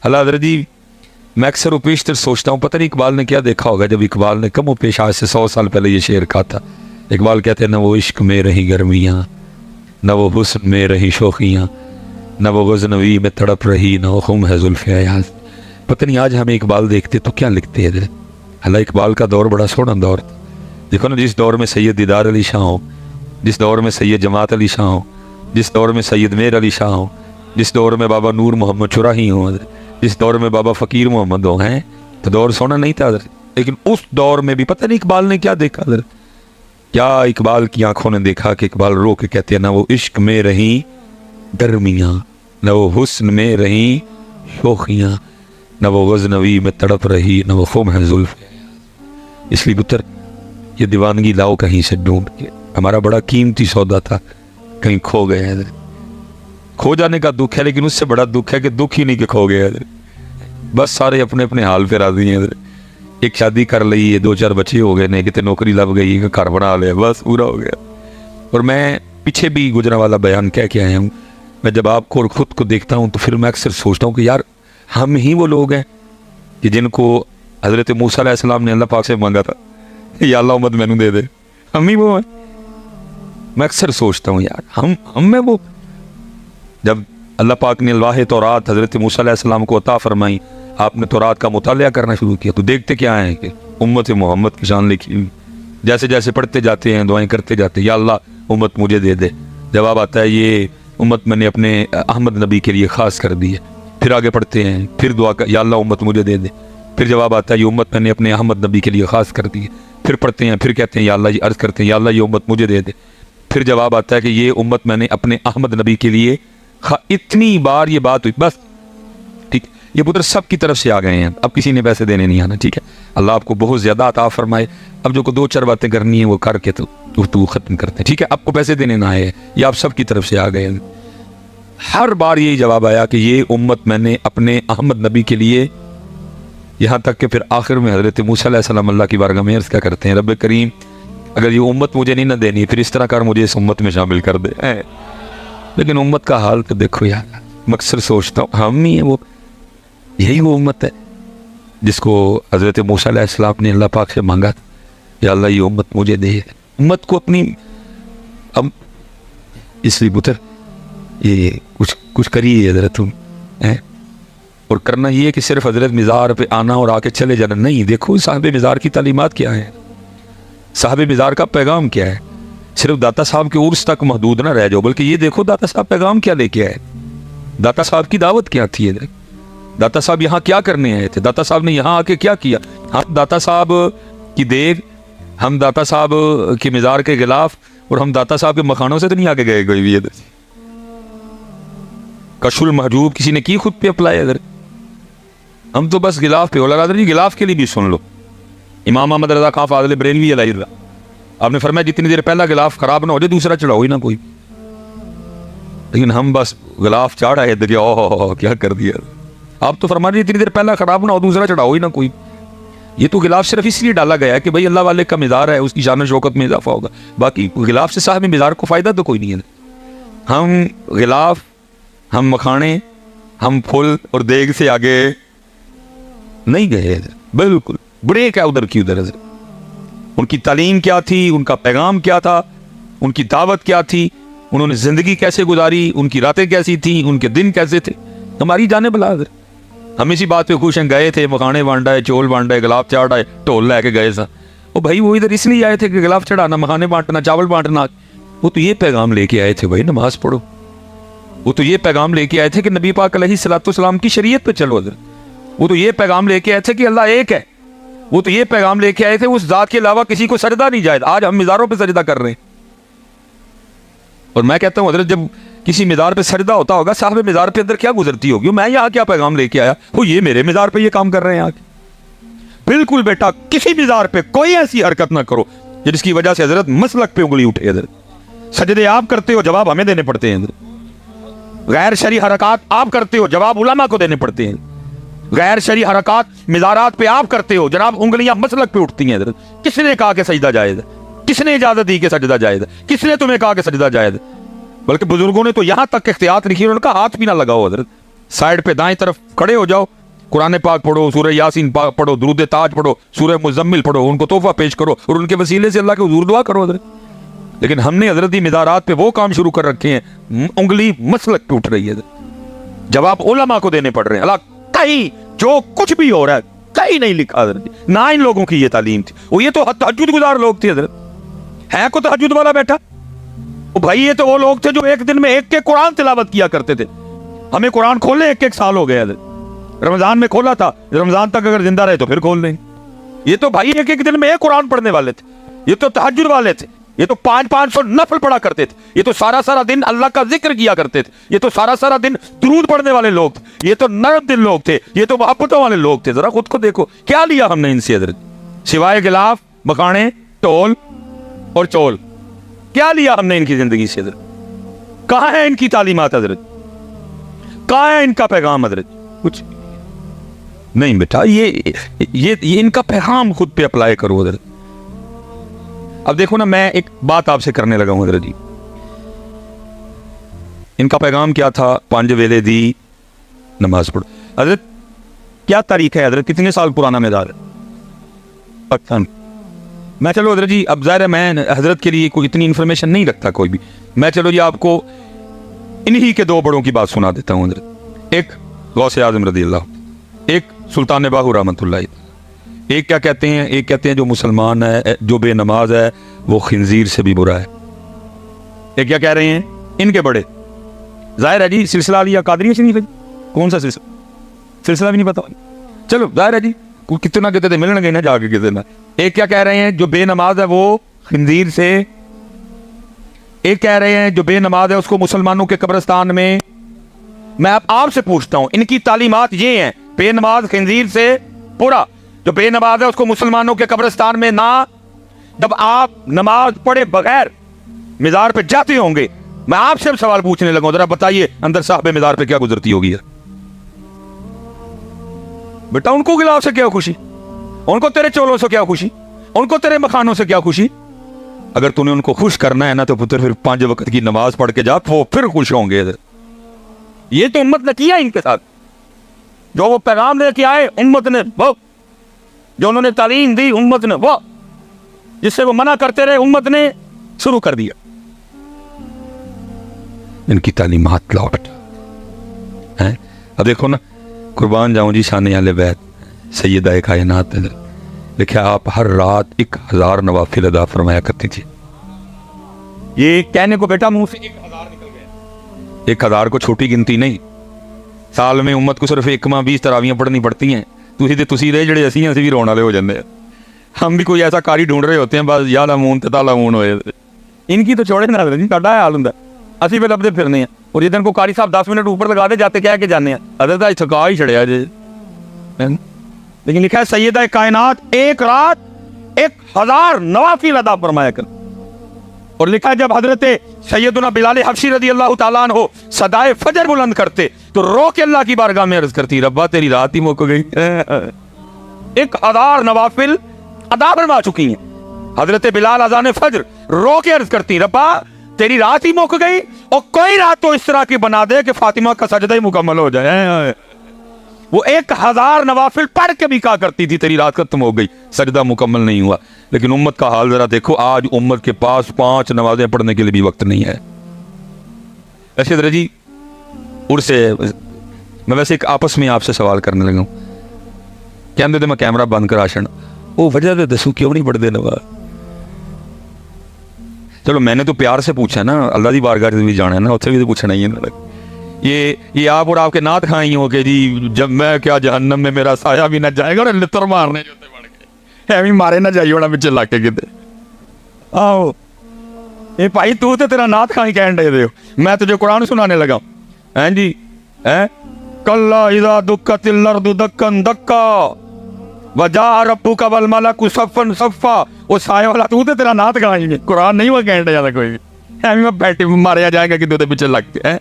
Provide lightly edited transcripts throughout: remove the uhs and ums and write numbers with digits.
اللہ حضرت جی میں اکثر و بیشتر سوچتا ہوں پتہ نہیں اقبال نے کیا دیکھا ہوگا جب اقبال نے کم و پیش آج سے 100 سال پہلے یہ شعر کہا تھا. اقبال کہتے ہیں نہ وہ عشق میں رہی گرمیاں، نہ وہ حسن میں رہی شوخیاں، نہ وہ غزنوی میں تڑپ رہی، نہ وہ خم ہے زلف ایاز. پتہ نہیں آج ہمیں اقبال دیکھتے تو کیا لکھتے ہیں. اللہ اقبال کا دور بڑا سونا دور تھا. دیکھو نا، جس دور میں سید دیدار علی شاہ ہوں، جس دور میں سید جماعت علی شاہ ہوں، جس دور میں سید میر علی شاہ ہوں، جس دور میں بابا نور محمد چراہی ہوں، جس دور میں بابا فقیر محمد ہوں، ہیں تو دور سونا نہیں تھا. لیکن اس دور میں بھی پتہ نہیں اقبال نے کیا دیکھا. کیا اقبال کی آنکھوں نے دیکھا کہ اقبال رو کے کہتے ہیں نہ وہ عشق میں رہیں گرمیاں، نہ وہ حسن میں رہیں شوخیاں، نہ وہ غزنوی میں تڑپ رہی، نہ وہ خم ہے زلف. اس لیے پتر یہ دیوانگی لاؤ کہیں سے ڈھونڈ کے. ہمارا بڑا قیمتی سودا تھا، کہیں کھو گیا ہے. کھو جانے کا دکھ ہے، لیکن اس سے بڑا دکھ ہے کہ دکھ ہی نہیں کہ کھو گیا ہے. بس سارے اپنے اپنے حال پہ راضی ہیں. ایک شادی کر لی ہے، 2-4 بچے ہو گئے نے، کتے نوکری لگ گئی، گھر بنا لیا، بس پورا ہو گیا. اور میں پیچھے بھی گزرا والا بیان کہہ کے آیا ہوں. میں جب آپ کو اور خود کو دیکھتا ہوں تو پھر میں اکثر سوچتا ہوں کہ یار ہم ہی وہ لوگ ہیں کہ جن کو حضرت موسیٰ علیہ السلام نے اللہ پاک سے مانگا تھا یا اللہ امت میں دے دے. ہم ہی وہ ہیں. میں اکثر سوچتا ہوں یار ہم میں وہ. جب اللہ پاک نے الواح تورات حضرت موسیٰ علیہ السلام کو عطا فرمائی، آپ نے تورات کا مطالعہ کرنا شروع کیا تو دیکھتے کیا ہیں کہ امت محمد کی شان لکھی ہوئی. جیسے جیسے پڑھتے جاتے ہیں، دعائیں کرتے جاتے ہیں، یا اللہ امت مجھے دے دے. جواب آتا ہے یہ امت میں نے اپنے احمد نبی کے لیے خاص کر دی ہے. پھر آگے پڑھتے ہیں، پھر دعا یا اللہ امت مجھے دے دے. پھر جواب آتا ہے یہ امت میں نے اپنے احمد نبی کے لیے خاص کر دی ہے. پھر پڑھتے ہیں، پھر کہتے ہیں یا اللہ، یہ عرض کرتے ہیں یا اللہ یہ امت مجھے دے دے. پھر جواب آتا ہے کہ یہ امت میں نے اپنے احمد نبی کے لیے اتنی بار یہ بات ہوئی بس. ٹھیک، یہ پتر سب کی طرف سے آ گئے ہیں. اب کسی نے پیسے دینے نہیں آنا. ٹھیک ہے، اللہ آپ کو بہت زیادہ عطا فرمائے. اب جو کو 2-4 باتیں کرنی ہیں وہ کر کے تو ختم کرتے ہیں. ٹھیک ہے، آپ کو پیسے دینے نہ آئے، یہ آپ سب کی طرف سے آ گئے. ہر بار یہی جواب آیا کہ یہ امت میں نے اپنے احمد نبی کے لیے، یہاں تک کہ پھر آخر میں حضرت موسیٰ علیہ السلام اللہ کی بارگاہ میں عرض کیا کرتے ہیں، رب کریم اگر یہ امت مجھے نہیں نہ دینی پھر اس طرح کر مجھے اس امت میں شامل کر دے. لیکن امت کا حال تو دیکھو یار. مقصر سوچتا ہوں ہم ہی ہیں وہ، یہی وہ امت ہے جس کو حضرت موسیٰ علیہ السلام نے اللہ پاک سے مانگا تھا یا اللہ یہ امت مجھے دے. امت کو اپنی اب اس لیے پتر یہ کچھ کریے حضرت تم. اور کرنا یہ ہے کہ صرف حضرت مزار پہ آنا اور آ کے چلے جانا نہیں. دیکھو صاحب مزار کی تعلیمات کیا ہیں، صاحب مزار کا پیغام کیا ہے. صرف داتا صاحب کے عرس تک محدود نہ رہ جاؤ، بلکہ یہ دیکھو داتا صاحب پیغام کیا لے کے آئے. داتا صاحب کی دعوت کیا تھی، داتا صاحب یہاں کیا کرنے آئے تھے، داتا صاحب نے یہاں آ کے کیا کیا. ہم داتا صاحب کی دیگ، ہم داتا صاحب کے مزار کے غلاف اور ہم داتا صاحب کے مکھانوں سے تو نہیں آگے گئے. کوئی بھی کشف المحجوب کسی نے کی خود پہ اپلائی. اگر ہم تو بس غلاف پہ. اور جی غلاف کے لیے بھی سن لو، امام احمد رضا خان فاضل بریلوی علیہ اللہ آپ نے فرمایا جتنی دیر پہلا غلاف خراب نہ ہو جائے دوسرا چڑھاؤ ہی نہ کوئی. لیکن ہم بس غلاف چاڑھ آئے تھے کہ اوہ کیا کر دیا. آپ تو فرما رہے جتنی دیر پہلا خراب نہ ہو دوسرا چڑھاؤ ہی نہ کوئی. یہ تو غلاف صرف اس لیے ڈالا گیا ہے کہ بھائی اللہ والے کا مزار ہے، اس کی شان و شوکت میں اضافہ ہوگا. باقی غلاف سے صاحب مزار کو فائدہ تو کوئی نہیں ہے. ہم غلاف، ہم مکھانے، ہم پھول اور دیگ سے آگے نہیں گئے. بالکل بریک ہے ادھر کی ادھر. ان کی تعلیم کیا تھی، ان کا پیغام کیا تھا، ان کی دعوت کیا تھی، انہوں نے زندگی کیسے گزاری، ان کی راتیں کیسی تھیں، ان کے دن کیسے تھے. ہماری جانب بلا حضرت ہم اسی بات پہ خوش ہیں. گئے تھے مکھانے بانٹا ہے، چول بانٹا ہے، گلاب چاڑا ہے، ٹول لے کے گئے سا. وہ بھائی وہ ادھر اس لیے آئے تھے کہ گلاب چڑھانا، مکھانے بانٹنا، چاول بانٹنا. وہ تو یہ پیغام لے کے آئے تھے بھائی نماز پڑھو. وہ تو یہ پیغام لے کے آئے تھے کہ نبی پاک علیہ الصلوۃ والسلام کی شریعت پہ چلو حضرت. وہ تو یہ پیغام لے کے آئے تھے کہ اللہ ایک ہے. وہ تو یہ پیغام لے کے آئے تھے اس ذات کے علاوہ کسی کو سجدہ نہیں جائز. آج ہم مزاروں پہ سجدہ کر رہے ہیں. اور میں کہتا ہوں حضرت جب کسی مزار پہ سجدہ ہوتا ہوگا صاحب مزار پہ اندر کیا گزرتی ہوگی. میں یہاں کیا پیغام لے کے آیا، وہ یہ میرے مزار پہ یہ کام کر رہے ہیں آگے. بالکل بیٹا کسی مزار پہ کوئی ایسی حرکت نہ کرو جس کی وجہ سے حضرت مسلک پہ انگلی اٹھے. حضرت سجدے آپ کرتے ہو جواب ہمیں دینے پڑتے ہیں. حضرت غیر شرعی حرکات آپ کرتے ہو جواب علماء کو دینے پڑتے ہیں. غیر شرعی حرکات مزارات پہ آپ کرتے ہو جناب انگلیاں مسلک پہ اٹھتی ہیں. حضرت کس نے کہا کہ سجدہ جائز ہے؟ کس نے اجازت دی کہ سجدہ جائز ہے؟ کس نے تمہیں کہا کہ سجدہ جائز ہے؟ بلکہ بزرگوں نے تو یہاں تک احتیاط لکھی، انہوں نے کہا ہاتھ بھی نہ لگاؤ حضرت. साइड पे दाएं तरफ खड़े हो जाओ, कुरान पाक पढ़ो, सूरह यासीन पाक पढ़ो, दुरूद ताज पढ़ो, सूरह मुजम्मिल पढ़ो, उनको तोहफा पेश करो और उनके वसीले से अल्लाह के हुजूर दुआ करो हजरत। लेकिन हमने हजरती मज़ारात पे वो काम शुरू कर रखे हैं, उंगली मसलक पे उठ रही है, जवाब उलमा को देने पड़ रहे हैं। अल्लाह कहीं जो कुछ भी हो रहा है कहीं नहीं लिखा हजरत, ना इन लोगों की ये तालीम थी। वो ये तो तहज्जुद गुजार लोग थे हजरत, है को तहज्जुद वाला बैठा? ओ भाई ये तो वो लोग थे जो एक दिन में एक के कुरान तिलावत किया करते थे। हमें कुरान खोले एक एक साल हो गया हजरत, रमजान में खोला था, रमजान तक अगर जिंदा रहे तो फिर खोल देंगे। ये तो भाई एक एक दिन में एक कुरान पढ़ने वाले थे, ये तो तहज्जुद वाले थे, ये तो 500 नफल पढ़ा करते थे, ये तो सारा सारा दिन अल्लाह का जिक्र किया करते थे, ये तो सारा सारा दिन दुरूद पढ़ने वाले लोग थे, ये तो नरम दिल लोग थे, ये तो मोहब्बतों वाले लोग थे। जरा खुद को देखो, क्या लिया हमने इनसे हजरत? सिवाय गिलाफ, मकाने, टोल और चोल, क्या लिया हमने इनकी जिंदगी से हजरत? कहाँ है इनकी तालीमात हजरत? कहाँ है इनका पैगाम हजरत? कुछ नहीं बेटा, ये इनका पैगाम खुद पे अप्लाई करो हजरत। अब देखो ना, मैं एक बात आपसे करने लगा हूं हजरत जी, इनका पैगाम क्या था? 5 वेले दी नमाज पढ़ो। हजरत क्या तारीख है हजरत? कितने साल पुराना मेदार है पाकिस्तान? मैं चलो हजरत जी, अब ज़ाहिर है मैं हजरत के लिए कोई इतनी इन्फॉर्मेशन नहीं रखता कोई भी, मैं चलो जी आपको इन्हीं के 2 बड़ों की बात सुना देता हूँ हजरत। एक गौसे आज़म रज़ी अल्लाह, एक सुल्तान बाहू रहमतुल्लाह। एक क्या कहते हैं? एक कहते हैं जो मुसलमान है, जो बेनमाज है, वो खिंजीर से भी बुरा है। एक क्या कह रहे हैं? इनके बड़े, जाहिर है जी सिलसिला अलिया कादरिया शरीफ है, कौन सा सिलसिला भी नहीं पता। चलो जाहिर है जी, कितना कहते थे मिलने गए ना जाके कितने ना। एक क्या कह रहे हैं? जो बेनमाज है वो खिंजीर से। एक कह रहे हैं जो बेनमाज है उसको मुसलमानों के कब्रिस्तान में। मैं आपसे पूछता हूं, इनकी तालीमात ये हैं, बेनमाज खिंजीर से पूरा, जो बेनमाज है उसको मुसलमानों के कब्रिस्तान में ना। जब आप नमाज पढ़े बगैर मिज़ार पे जाते होंगे, मैं आपसे अब सवाल पूछने लगा, जरा बताइए अंदर साहब मिज़ार पे क्या गुजरती होगी बेटा? उनको गिलाफ से क्या खुशी? उनको तेरे चोलों से क्या खुशी? उनको तेरे मखानों से क्या खुशी? अगर तूने उनको खुश करना है ना तो पुत्र फिर 5 वक्त की नमाज पढ़ के जा, वो फिर खुश होंगे। ये तो उम्मत ने किया इनके साथ, जो वो पैगाम लेके आए उम्मत ने, वो जो उन्होंने तालीम दी उम्मत ने, वो जिससे वो मना करते रहे उम्मत ने शुरू कर दिया। इनकी तालीमात लाओ बेटा, हैं? अब देखो ना, कुर्बान जाऊं जी शान आले बैत सैयदा कायनात ने लिखा, आप हर रात 1000 नवाफिल अदा फरमाया करती थी। ये कहने को बेटा मुंह से 1000 निकल गए। 1000 को छोटी गिनती नहीं, साल में उम्मत को सिर्फ 1-20 तरावियां पढ़नी पड़ती हैं। तुसी रहे जड़े असी भी रोने वाले हो जाते हैं। हम भी कोई ऐसा कारी ढूंढ रहे होते हैं, बस या लामून ते तालामून होए। इनकी तो छोड़े ना जी, साडा हाल हुंदा, असी भी लभदे फिरने हैं। और जिस दिन को कारी साहब 10 मिनट ऊपर लगा दे जाते कह के जाने हैं, अदर थका ही छड़िया जे। लेकिन लिखा है सैयदा कायनात एक रात 1000 नवाफिल अदा फरमाया कर। और लिखा है जब हजरत सैयदना बिलाल हबशी रज़ी अल्लाह ताला अन्हु सदाए फजर बुलंद करते तो रो के अल्लाह की बारगाह में अर्ज करती, रब्बा तेरी रात ही मुक गई। 1000 नवाफिल अदा फरमा चुकी हैं हजरत बिलाल अज़ान फजर, रो के अर्ज करती, रब्बा तेरी रात ही मुक गई, और कोई रात तो इस तरह की बना दे कि फातिमा का सजदा ही मुकम्मल हो जाए। वो 1000 नवाफिल पढ़ के भी कहा करती थी तेरी रात खत्म हो गई, सजदा मुकम्मल नहीं हुआ। लेकिन उम्मत का हाल जरा देखो, आज उम्मत के पास 5 नमाजें पढ़ने के लिए भी वक्त नहीं है। ऐसे तरह जी उर्से मैं वैसे एक आपस में आपसे सवाल करने लगा हूं, कहते थे मैं कैमरा बंद करा छड़, वो वजह तो दसू क्यों नहीं पढ़ते नमाज? चलो मैंने तो प्यार से पूछा ना, अल्लाह की बारगाह से भी जाना है ना, उत्थे भी तो पूछना ही है। ये आप और आपके नात खाई हो के जी, जब मैं क्या जहन्नम में मेरा साया भी ना जाएगा, और लितर मारने जो बन के एवं मारे ना जाइए होना पिछले लाके किते। आओ ये भाई तू तो तेरा नात खाई कहन दे, मैं तुझे कुरान सुनाने लगा हैं जी। हैं कल्ला इज़ा दुक्कतिल अर्दु दक्कन दक्का वजा रब्बुका वल मलकु सफ़न सफ़ा, वो साए वाला तू तो तेरा नात खाई है, कुरान नहीं वो कहन दे कोई भी, एवं मैं बैठे मारे जाएगा कि तू पीछे लग के।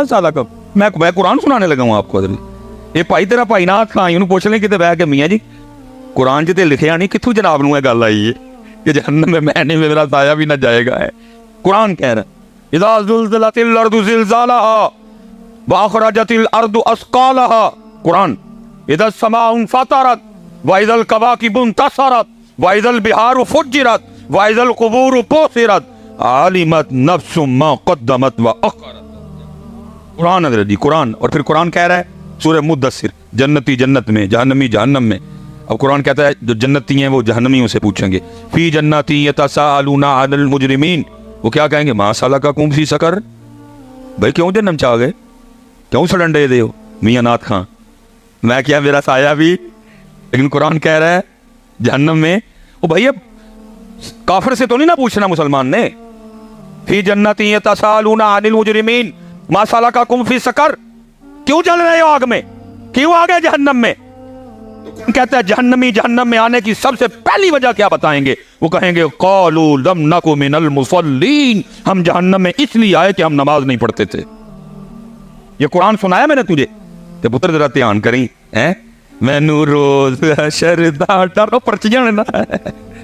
साला कब मैं कुरान सुनाने लगा हूं आपको। ये भाई तेरा भाई नाथ खाई उन्होंने पूछ लें कितने बह के, मियाँ जी कुरान च तो लिखिया नहीं, कितों जनाब नूं गल आई है कि जहन्नम में मैं नहीं, मेरा साया भी ना जाएगा है। कुरान कह रहा इज़ा ज़ुल्ज़िलतिल अर्दु ज़िलज़ालहा, वअखरजतिल अर्दु अस्कालहा, कुरान, इदस समाउन फतरत वइदल कवाकिबुन तसरत वइदल बिहारु फुज्जिरत वइदल कुबूरु बुसिरत आलिमत नफ्सुम मा कद्दमत व अखरत। कुरान हज़रत जी, कुरान। और फिर कुरान कह रहा है सूरह मुद्दस्सिर, जन्नती जन्नत में, जहन्नमी जहन्नम में। अब कुरान कहता है जो जन्नती हैं वो जहन्नमियों से पूछेंगे, फी जन्नती यतसाअलूना अनिल मुजरिमीन, वो क्या कहेंगे, मा सलकाकुम फी सकर, भाई क्यों जन्नम च आ गए, क्यों सडंडे दे हो मियां नाथ खां, मैं क्या मेरा साया भी। लेकिन कुरान कह रहा है जहन्नम में, ओ भाई अब काफिर से तो नहीं ना पूछना मुसलमान ने, फी जन्नती यतसाअलूना अनिल मुजरिमीन मा सलकाकुम फी सकर, क्यों जल रहे हो आग में, क्यों आ गए जहन्नम में। कहता है जहन्नमी जहन्नम में आने की सबसे पहली वजह क्या बताएंगे, वो कहेंगे क़ालू लम नकु मिनल मुसल्लीन, हम जहन्नम में इसलिए आए कि हम नमाज नहीं पढ़ते थे। ये कुरान सुनाया मैंने तुझे, ते पुत्र जरा ध्यान करी हैं, मैनू रोज शरदा डर पर्चियां ने ना,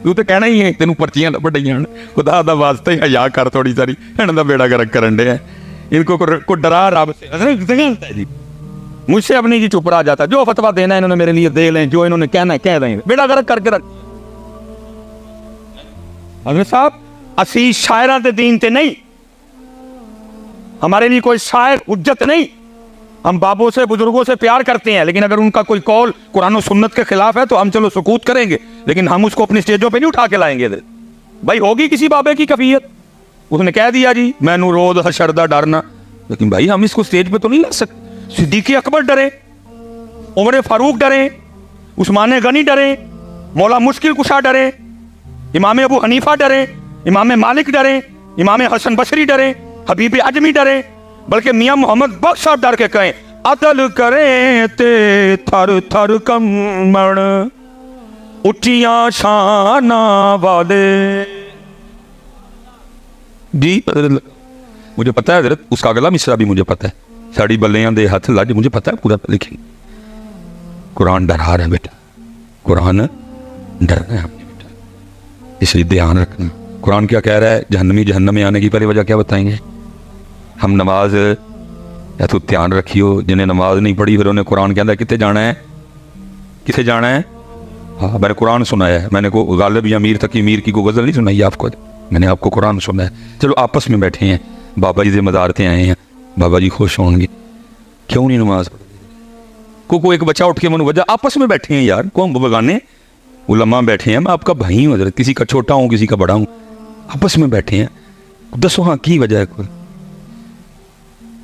तू तो कहना ही है तेनू पर्चियां ना पढ़ाइयां, खुदा दा वास्ते हया कर थोड़ी सारी, इन्हां दा बेड़ा गर्क करन दे, इनको को डरा रब से। जी मुझसे अपनी जी चुप रहा जाता, जो फतवा देना है इन्होंने मेरे लिए दे लें, जो इन्होंने कहना है कह देंगे, बेड़ा गर्क करके रख। हज़रत साहब असी शायरां ते दीन ते नहीं, हमारे लिए कोई शायर हुज्जत नहीं, हम बाबों से बुजुर्गों से प्यार करते हैं, लेकिन अगर उनका कोई कौल कुरान और सुन्नत के खिलाफ है तो हम चलो सुकूत करेंगे, लेकिन हम उसको अपनी स्टेजों पे नहीं उठा के लाएंगे। भाई होगी किसी बाबे की कफियत, उसने कह दिया जी मैनू रोज हशरदा डरना, लेकिन भाई हम इसको स्टेज पे तो नहीं ला सकते। सिद्दीक़ अकबर डरे, उमर फारूक डरे, उस्मान गनी डरे, मौला मुश्किल कुशा डरे, इमाम अबू हनीफा डरे, इमाम मालिक डरे, इमाम हसन बशरी डरे, हबीब आजमी डरे, बल्कि मियां मोहम्मद बख्श साहब डर के कहें अदल करें ते थर थर कमण उठियां शाना वाले। जी मुझे पता है हज़रत, उसका अगला मिसरा भी मुझे पता है, साड़ी बल्लियां दे हथ लज, मुझे पता है पूरा लिखे। कुरान डरा रहा है बेटा, कुरान डर रहा है हमने बेटा, इसलिए ध्यान रखना। कुरान क्या कह रहा है, जहन्नमी जहन्नम में आने की पहली वजह क्या बताएंगे, हम नमाज, या तो ध्यान रखियो जिन्हें नमाज नहीं पढ़ी फिर उन्हें कुरान कहता है कितने जाना है, कितने जाना है। हाँ मैंने कुरान सुनाया है, मैंने को गालिब या मीर तकी मीर की को गज़ल नहीं सुनाई आपको, मैंने आपको कुरान सुना है। चलो आपस में बैठे हैं, बाबा जी से मदारते आए हैं, बाबा जी खुश होंगे, क्यों नहीं नमाज पढ़ते। को एक बच्चा उठ के मनु वजह, आपस में बैठे हैं यार, कौन बगाने उलमा बैठे हैं, मैं आपका भाई हूँ हज़रत, किसी का छोटा हूँ किसी का बड़ा हूँ, आपस में बैठे हैं, दसो हाँ की वजह है।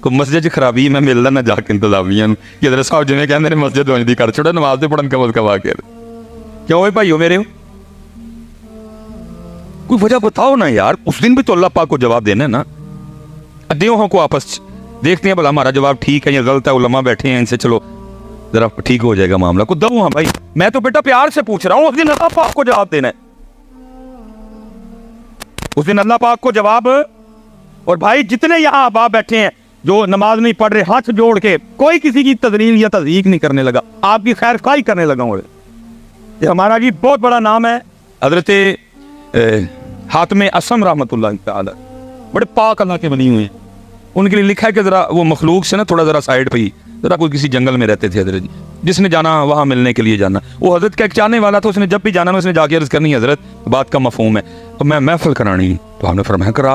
कोई मस्जिद खराबी मैं मिलना ना जाके इंतजामिया कि हज़रत साहब जिन्हें कहते हैं मस्जिद होने की कर छोड़ा, नमाज से पढ़न का मुल्क आ के, क्यों है भाई हो मेरे हो, कोई वजह बताओ ना यार। उस दिन भी तो अल्लाह पाक को जवाब देना है ना, देवों को आपस देखते हैं भला हमारा जवाब ठीक है या गलत है, उलमा बैठे हैं इनसे चलो जरा ठीक हो जाएगा मामला, को दो। हाँ भाई मैं तो बेटा प्यार से पूछ रहा हूँ, उस दिन अल्लाह पाक को जवाब देना है, उस दिन अल्लाह पाक को जवाब। और भाई जितने यहाँ अहबाब बैठे हैं जो नमाज नहीं पढ़ रहे, हाथ जोड़ के कोई किसी की तजलील या तज़ीक नहीं करने लगा, आपकी खैर खाई करने लगा हूँ। ये हमारा जी बहुत बड़ा नाम है हजरत हातिम असम रहमतुल्लाह तआला, बड़े पाक अल्लाह के बनी हुए हैं, उनके लिए लिखा है कि ज़रा वो मखलूक से ना थोड़ा ज़रा साइड पे ही, ज़रा कोई किसी जंगल में रहते थे हजरत जी, जिसने जाना वहाँ मिलने के लिए जाना, वो हजरत का एक चाहने वाला था, उसने जब भी जाना उसने जाके अर्ज़ करनी हजरत बात का मफहूम है तो मैं महफिल करानी, तो हमने फरमाया करा,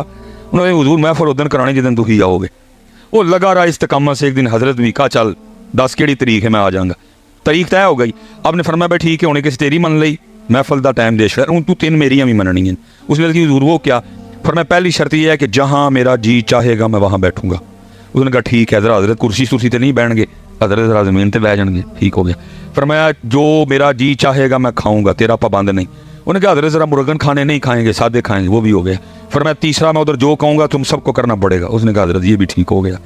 उन्होंने हुजूर महफिल उस दिन करानी जिस दिन तू ही आओगे। वो लगा रहा इस्तिकामत से, एक दिन हजरत भी कहा चल 10 केड़ी तरीक है मैं आ जाऊँगा, तारीख तय हो गई। आपने फरमाया भाई ठीक है होने किसी तेरी मन ली महफिल का टाइम दे शर, तू 3 मेरियां भी मननी हैं। उसने लगी हुजूर वो क्या, फरमाया पहली शर्त यह है कि जहाँ मेरा जी चाहेगा मैं वहाँ बैठूंगा। उसने कहा ठीक है ज़रा हजरत कुर्सी सुर्सी तो नहीं बैठेंगे, हजरत ज़रा ज़मीन पर बैठ जाएंगे, ठीक हो गया। फरमाया जो मेरा जी चाहेगा मैं खाऊंगा, तेरा पाबंद नहीं। उन्होंने कहा हजरत ज़रा मुर्गन खाने नहीं खाएंगे, सादे खाएंगे, वो भी हो गया। फरमाया तीसरा मैं उधर जो कहूँगा तुम सबको करना पड़ेगा। उसने कहा हजरत ये भी ठीक हो गया।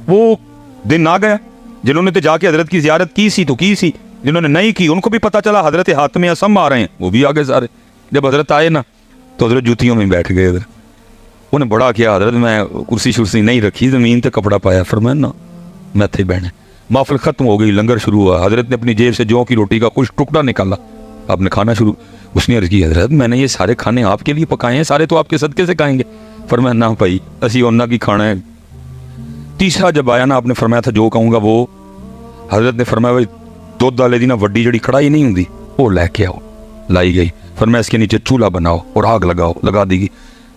वो दिन आ गया, जिन्होंने तो जाके हजरत की ज़ियारत की सी तो की सी, जिन्होंने नहीं की उनको भी पता चला हजरत हातिम असम आ रहे हैं, वो भी आ गए सारे। जब हजरत आए ना तो हजरत जूतियों में बैठ गए, इधर उन्हें बड़ा किया हजरत, मैं कुर्सी शुर्सी नहीं रखी, ज़मीन पर कपड़ा पाया, फरमाया ना मैं थे बहने। महफिल ख़त्म हो गई, लंगर शुरू हुआ, हजरत ने अपनी जेब से जौ की रोटी का कुछ टुकड़ा निकाला, आपने खाना शुरू। उसने अर्ज़ की हजरत मैंने ये सारे खाने आपके लिए पकाए हैं, सारे तो आपके सदके से खाएंगे। फरमाया ना भाई असी उन्ना की खाना है, तीसरा जब आया ना, आपने फरमाया था जो कहूँगा वो, हजरत ने फरमाया भाई दुध वाले दी ना वड्डी जड़ी कढ़ाई नहीं होंगी वो लैके आओ, लाई गई। फरमाया इसके नीचे चूल्हा बनाओ और आग लगाओ, लगा दी।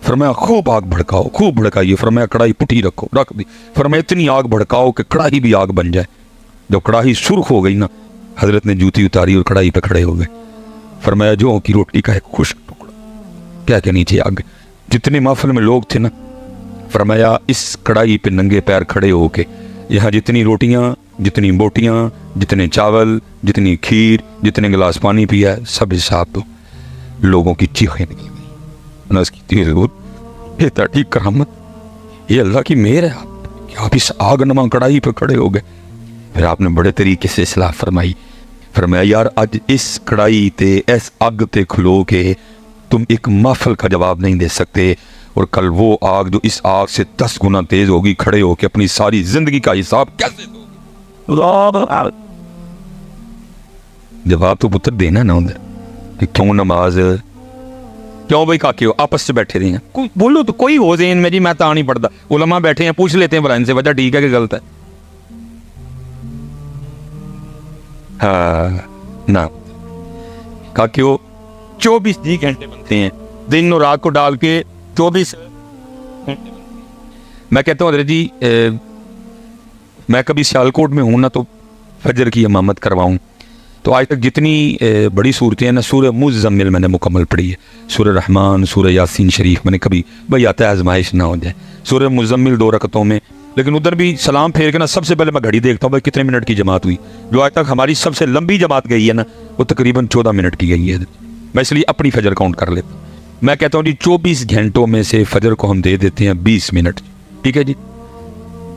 फरमाया खूब आग भड़काओ, खूब भड़काइए। फरमाया कढ़ाई पुठी रखो, रख दी। फरमाया इतनी आग भड़काओ कि कढ़ाई भी आग बन जाए। जब कढ़ाई सुर्ख हो गई ना, हजरत ने जूती उतारी और कढ़ाई पे खड़े हो गए। फरमाया जो की रोटी का एक खुश्क टुकड़ा क्या के नीचे आ गए। जितने महफिल में लोग थे ना, फरमाया इस कढ़ाई पे नंगे पैर खड़े होके यहाँ जितनी रोटियां, जितनी बोटियां, जितने चावल, जितनी खीर, जितने गिलास पानी पिया, सब हिसाब दो। लोगों की चीखें निकल गई। नस की ये ठीक करामत, ये अल्लाह की मेहर है कि आप इस आग नमा कढ़ाई पे खड़े हो गए। फिर आपने बड़े तरीके से इस्लाह फरमाई। फरमाया यार आज इस कढ़ाई ते इस आग ते खलो के तुम एक महफिल का जवाब नहीं दे सकते, और कल वो आग जो इस आग से 10 गुना तेज होगी, खड़े होके अपनी सारी जिंदगी का हिसाब कैसे दोगे? जवाब तो पुत्र देना ना उधर कि क्यों नमाज, क्यों भाई काके हो आपस से बैठे रहे हैं, कोई बोलो तो कोई हो ज़हन में जी मैं तो नहीं पढ़ता, उलमा बैठे हैं पूछ लेते हैं भला इनसे वजह ठीक है कि गलत है। हाँ ना काके हो 24 घंटे बनते हैं, दिन और रात को डाल के 24 घंटे। मैं कहता हूँ जी मैं कभी सियालकोट में हूँ ना तो फजर की इमामत करवाऊँ, तो आज तक जितनी बड़ी सूरतें हैं ना, सूरह मुज़म्मिल मैंने मुकम्मल पढ़ी है, सूरह रहमान, सूरह यासीन शरीफ मैंने कभी भाई आता है आजमाइश ना हो जाए, सूरह मुज़म्मिल 2 रकतों में। लेकिन उधर भी सलाम फेर के ना सबसे पहले मैं घड़ी देखता हूँ भाई कितने मिनट की जमात हुई। जो आज तक हमारी सबसे लंबी जमात गई है ना वो तकरीबन 14 मिनट की गई है। मैं इसलिए अपनी फजर काउंट कर लेता हूँ। मैं कहता हूँ जी 24 घंटों में से फजर को हम दे देते हैं 20 मिनट, ठीक है जी।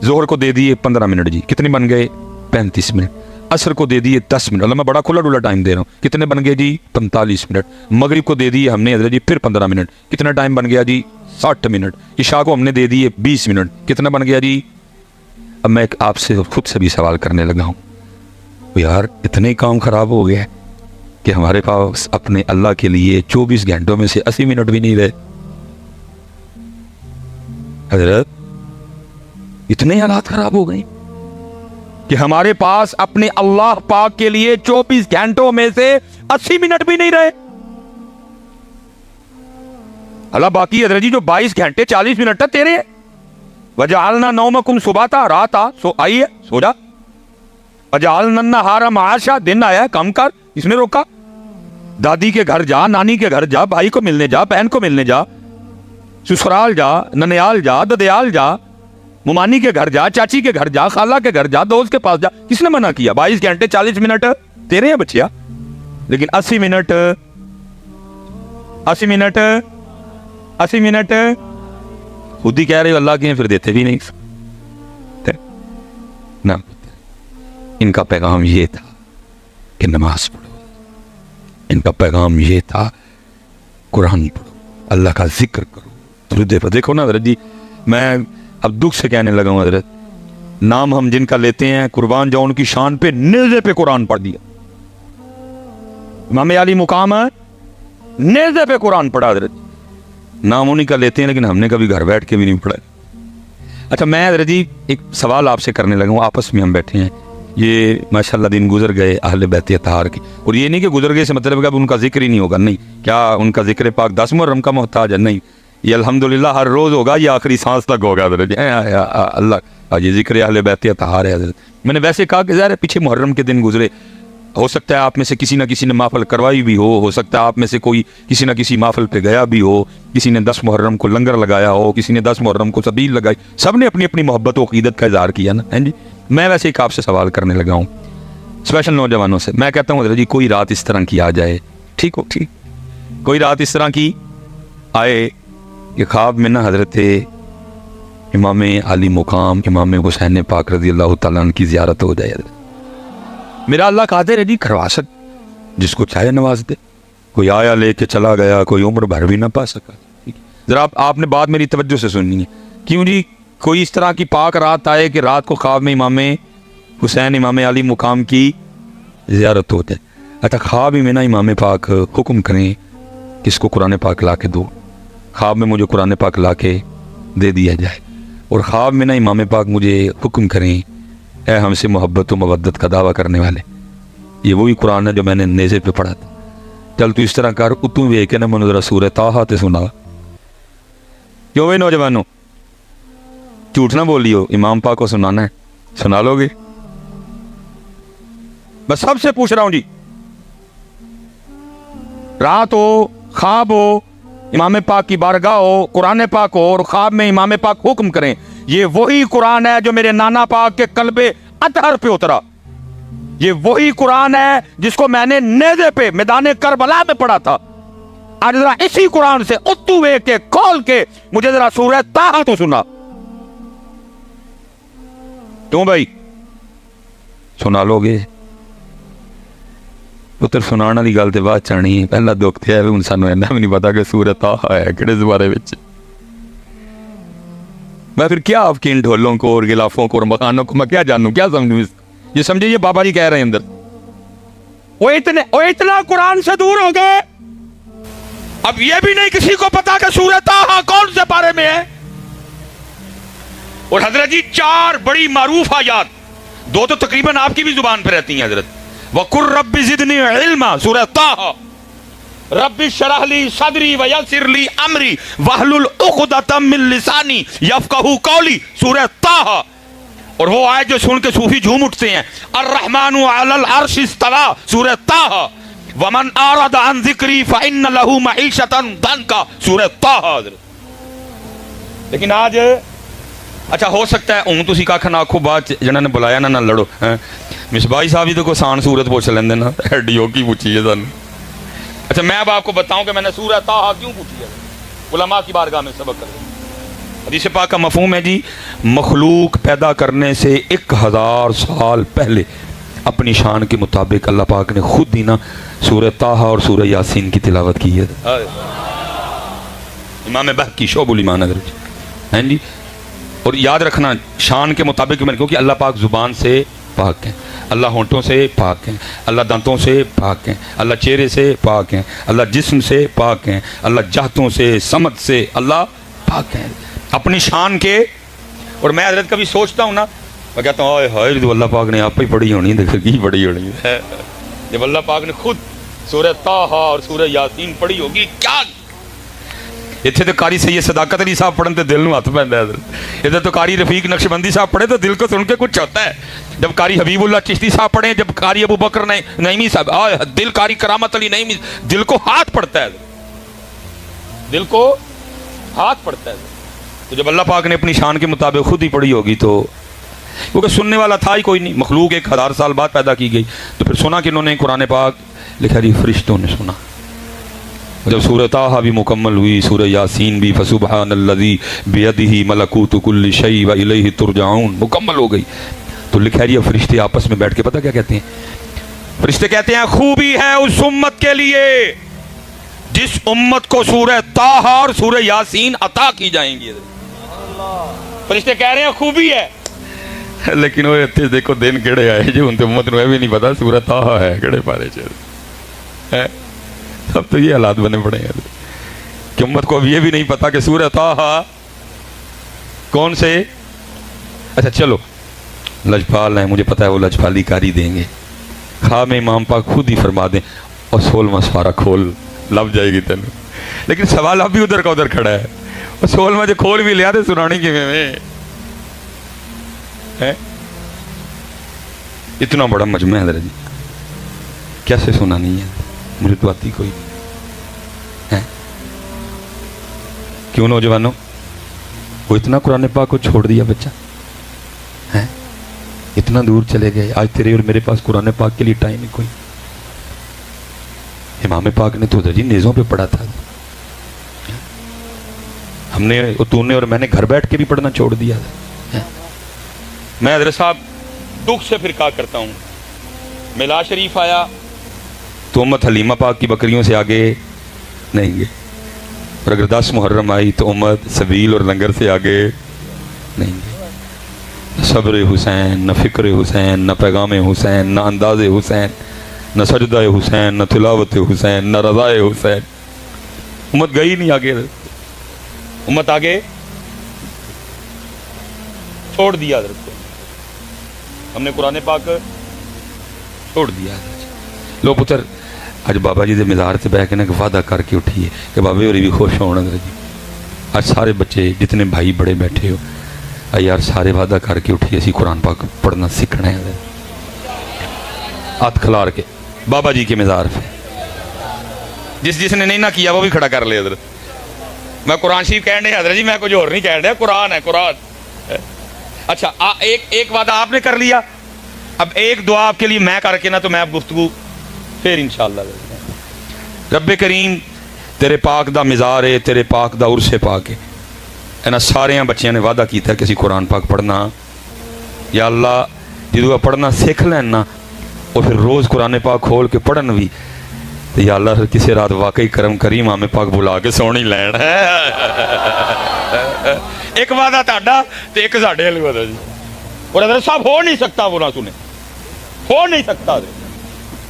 जोहर को दे दिए 15 मिनट जी, कितने बन गए 35 मिनट। असर को दे दिए 10 मिनट, मैं बड़ा खुला डुला टाइम दे रहा हूँ, कितने बन गए जी 45 मिनट। मगरिब को दे दिए हमने हजरत जी फिर 15 मिनट, कितना टाइम बन गया जी 60 मिनट। इशा को हमने दे दिए 20 मिनट, कितना बन गया जी। अब मैं आपसे खुद से भी सवाल करने लगा हूँ, यार इतने काम खराब हो गया कि हमारे पास अपने अल्लाह के लिए 24 घंटों में से 80 मिनट भी नहीं रहे। हजरत इतने हालात खराब हो गए कि हमारे पास अपने अल्लाह पाक के लिए 24 घंटों में से 80 मिनट भी नहीं रहे। अल्लाह बाकी हजरत जी जो 22 घंटे 40 मिनट तक तेरे वजालना नौमकुम सुबाता, रात आ सो आई है सो जा। वजालना नहारा माशा, दिन आया कम कर, इसने रोका। दादी के घर जा, नानी के घर जा, भाई को मिलने जा, बहन को मिलने जा, ससुराल जा, ननियाल जा, ददयाल जा, मुमानी के घर जा, चाची के घर जा, खाला के घर जा, दोस्त के पास जा। किसने मना किया? 22 घंटे 40 मिनट तेरे हैं बच्चिया। लेकिन 80 मिनट 80 मिनट 80 मिनट खुद ही कह रहे हो अल्लाह के, फिर देते भी नहीं ना। इनका पैगाम ये था कि नमाज पढ़ो, इनका पैगाम ये था कुरान पढ़ो, अल्लाह का जिक्र करो। देखो ना हजरत जी, मैं अब दुख से कहने लगा हूँ हजरत, नाम हम जिनका लेते हैं कुर्बान जाओ उनकी शान पे नेज़े पे कुरान पढ़ दिया। इमाम अली मुकाम है, नेज़े पे कुरान पढ़ा हजरत। नाम उन्हीं का लेते हैं लेकिन हमने कभी घर बैठ के भी नहीं पढ़ा। अच्छा मैं हजरत जी एक सवाल आपसे करने लगा हूँ, आपस में हम बैठे हैं, ये माशाल्लाह दिन गुजर गए अहले बैत अतहार के, और ये नहीं कि गुजर गए से मतलब है कि उनका जिक्र ही नहीं होगा, नहीं। क्या उनका जिक्र पाक 10 मुहर्रम का मोहताज है? नहीं, ये अल्हम्दुलिल्लाह हर रोज़ होगा, ये आखिरी सांस तक होगा हजरत जी। अल्लाह ये जिक्र अहले बैत अतहार है हजरत। मैंने वैसे कहा कि ज़ाहिर पीछे मुहर्रम के दिन गुजरे, हो सकता है आप में से किसी ना किसी ने महफिल करवाई भी हो सकता है आप में से कोई किसी ना किसी महफिल पे गया भी हो, किसी ने 10 मुहर्रम को लंगर लगाया हो, किसी ने 10 मुहर्रम को सबील लगाई, सब ने अपनी अपनी मोहब्बत और अक़ीदत का इज़हार किया ना, हैं जी। मैं वैसे एक आपसे सवाल करने लगा हूँ स्पेशल नौजवानों से। मैं कहता हूँ हज़रत जी कोई रात इस तरह की आ जाए, ठीक हो, ठीक, कोई रात इस तरह की आए कि ख्वाब में ना हज़रत इमाम अली मुकाम इमाम हुसैन पाक रज़ी अल्लाह तआला अन्हु की ज़ियारत हो जाए। मेरा अल्लाह कादिर है जी, करवा सक, जिसको चाहे नवाज दे। कोई आया लेके चला गया, कोई उम्र भर भी ना पा सका। ज़रा आपने बात मेरी तवज्जो से सुननी है। क्यों जी? कोई इस तरह की पाक रात आए कि रात को ख्वाब में इमाम हुसैन इमाम अली मुकाम की ज़ियारत हो जाए। अच्छा ख्वाब में ना इमाम पाक हुक्म करें किसको कुरान पाक ला के दो, ख्वाब में मुझे कुरान पाक ला के दे दिया जाए। اور خواب میں نا امام پاک مجھے حکم کریں اے ہم سے محبت و مودت کا دعویٰ کرنے والے. یہ وہی قرآن ہے جو میں نے نیزے پہ پڑھا تھا. چل تو اس طرح کر اتوں ویک کے نا منو ذرا سورہ طٰہٰ تے سنا. کیوں بھائی نوجوانوں جھوٹ نہ بولیو, امام پاک کو سنانا ہے, سنا لو گے؟ میں سب سے پوچھ رہا ہوں جی, رات ہو, خواب ہو, امام پاک کی بارگاہ ہو, قرآن پاک ہو, اور خواب میں امام پاک حکم کریں, یہ وہی قرآن ہے جو میرے نانا پاک کے قلب اطہر پہ اترا. یہ وہی قرآن ہے جس کو میں نے نیزے پہ میدان کربلا میں پڑھا تھا. آج ذرا اسی قرآن سے اتو ویک کے کھول کے مجھے ذرا سورہ طٰہٰ تو سنا. کیوں بھائی سنا لو گے؟ پتر سنانا دی گل تے بعد چانی ہے, پہلا دکھ تے ہے ہن سانوں اینا بھی نہیں پتا کہ سورہ طٰہٰ ہے کہڑے زبارے وچ. میں پھر کیا آپ کی ان ڈھولوں کو اور غلافوں کو اور مکانوں کو میں کیا جانوں, کیا سمجھوں؟ یہ سمجھے یہ بابا جی کہہ رہے ہیں اندر, وہ اتنا قرآن سے دور ہو گئے, اب یہ بھی نہیں کسی کو پتا کہ سورہ طٰہٰ کون سے پارے میں ہے. اور حضرت جی 4 بڑی معروف آیات, 2 تو تقریباً آپ کی بھی زبان پہ رہتی ہیں حضرت. وَقُلْ رَبِّ زِدْنِي عِلْمًا سورہ طٰہٰ, رَبِّ اشْرَحْ لِي صَدْرِي وَيَسِّرْ لِي أَمْرِي وَاحْلُلْ عُقْدَةً مِّن لِّسَانِي يَفْقَهُوا قَوْلِي سورہ طٰہٰ. اور وہ آیت جو سن کے صوفی جھوم اٹھتے ہیں, الرحمن علی العرش استویٰ سورہ طٰہٰ, ومن اعرض عن ذکری فإن له معیشة ضنکا سورہ طٰہٰ. لیکن آج اچھا ہو سکتا ہے ہوں تسی کھ نہ آکھو, بعد جنہاں نے بلایا نہ لڑو. مصباحی صاحب ہی تو کوئی آسان صورت پوچھ لیندے نا, ایڈیو کی پوچھی ہے سانوں. اچھا میں اب آپ کو بتاؤں کہ میں نے سورہ طٰہٰ کیوں پوچھی ہے. علماء کی بارگاہ میں سبق کر. حدیث پاک کا مفہوم ہے جی, مخلوق پیدا کرنے سے 1000 سال پہلے اپنی شان کے مطابق اللہ پاک نے خود ہی نا سورہ طٰہٰ اور سورہ یاسین کی تلاوت کی ہے. امام بہقی شعب الایمان ہیں جی. اور یاد رکھنا شان کے مطابق کیونکہ اللہ پاک زبان سے پاک ہیں, اللہ ہونٹوں سے پاک ہیں, اللہ دانتوں سے پاک ہیں, اللہ چہرے سے پاک ہیں, اللہ جسم سے پاک ہیں, اللہ جہتوں سے سمت سے اللہ پاک ہیں اپنی شان کے. اور میں حضرت کبھی سوچتا ہوں نا, میں کہتا ہوں اوئے ہائے تو اللہ پاک نے آپ ہی پڑھی ہونی, دیکھو کی پڑھی ہونی ہے. جب اللہ پاک نے خود سورہ طٰہٰ اور سورہ یاسین پڑھی ہوگی کیا. اتنے تو قاری سید صداقت علی صاحب پڑھن تو دل نو ہاتھ پیندا ہے. ادھر تو قاری رفیق نقشبندی صاحب پڑھے تو دل کو سن کے کچھ ہوتا ہے. جب قاری حبیب اللہ چشتی صاحب پڑھے, جب قاری ابو بکر نعیمی صاحب, دل قاری کرامت علی نعیمی, دل کو ہاتھ پڑتا ہے, دل کو ہاتھ پڑتا ہے. تو جب اللہ پاک نے اپنی شان کے مطابق خود ہی پڑھی ہوگی تو, کیونکہ سننے والا تھا ہی کوئی نہیں, مخلوق 1000 سال بعد پیدا کی گئی, تو پھر سنا کہ انہوں نے قرآن پاک لکھا جی فرشتوں نے سنا. جب سورہ طٰہٰ بھی مکمل ہوئی, سورہ یاسین بھی فسبحان الذی بیدہ ملکوت کل شیء والیہ ترجعون مکمل ہو گئی, تو لکھا جی فرشتے آپس میں بیٹھ کے پتہ کیا کہتے ہیں؟ فرشتے کہتے ہیں خوبی ہے اس امت کے لیے جس امت کو سورہ طٰہٰ اور سورہ یاسین عطا کی جائیں گی. فرشتے کہہ رہے ہیں خوبی ہے, لیکن وہ اتنے دیکھو دن کہڑے آئے جو ان امت نو بھی نہیں پتا سورہ طٰہٰ ہے کہڑے پارے چل. اب تو یہ حالات بنے پڑے ہیں کہ امت کو اب یہ بھی نہیں پتا کہ سورہ طٰہٰ کون سے. اچھا چلو لجپال ہیں, مجھے پتا ہے وہ لجپالی کاری دیں گے. خواب میں امام پاک خود ہی فرما دیں اور 16واں سپارہ کھول, لب جائے گی تینوں. لیکن سوال اب بھی ادھر کا ادھر کھڑا ہے, اور 16واں جو کھول بھی لیا تو سنانی کی میں اتنا بڑا مجمع ہے جی, کیسے سنانی ہے؟ مجھے تو آتی کوئی ہے. کیوں نوجوانوں وہ اتنا قرآن پاک کو چھوڑ دیا بچہ ہے, اتنا دور چلے گئے. آج تیرے اور میرے پاس قرآن پاک کے لیے ٹائم ہی کوئی. امام پاک نے تو جی نیزوں پہ پڑھا تھا, ہم نے تو نے اور میں نے گھر بیٹھ کے بھی پڑھنا چھوڑ دیا تھا. میں حضرت صاحب دکھ سے پھر کہا کرتا ہوں, میلاد شریف آیا تو امت حلیمہ پاک کی بکریوں سے آگے نہیں گئے, اور اگر 10 محرم آئی تو امت سبیل اور لنگر سے آگے نہیں گئے. نہ صبر حسین, نہ فکر حسین, نہ پیغام حسین, نہ انداز حسین, نہ سجدہ حسین, نہ تلاوت حسین, نہ رضا حسین. امت گئی نہیں آگے, امت آگے. چھوڑ دیا حضرت کو, ہم نے قرآن پاک چھوڑ دیا. لو پتر اج بابا جی دے مزار سے بہ کے نا وعدہ کر کے اٹھیے کہ بابے ہوری بھی خوش ہونا حضرت جی. اج سارے بچے جتنے بھائی بڑے بیٹھے ہو یار سارے وعدہ کر کے اٹھیے اسی قرآن پاک پڑھنا سیکھنا ہے. ہاتھ کھلار کے بابا جی کے مزار پہ, جس نے نہیں نہ کیا وہ بھی کھڑا کر لے حضرت. میں قرآن شریف کہہ رہے حضرت جی, میں کچھ اور نہیں کہہ رہا, قرآن ہے قرآن. اچھا ایک وعدہ آپ نے کر لیا, اب ایک دعا آپ کے لیے میں کر کے نا تو میں اب گفتگو پھر انشاءاللہ. رب کریم تیرے پاک دا مزار ہے, تیرے پاک دا عرس پاک ہے, انہاں سارے بچیاں نے وعدہ کیتا ہے کہ اسی قرآن پاک پڑھنا. یا اللہ جدو پڑھنا سیکھ لینا اور پھر روز قرآن پاک کھول کے پڑھن بھی, تو یا اللہ کسی رات واقعی کرم کریم آمیں پاک بلا کے سونی لین ہے. ایک وعدہ تاڑا تو ایک ساڑھے علی وعدہ جی. اور حضرت صاحب ہو نہیں سکتا, وہ نہ سنے, ہو نہیں سکتا.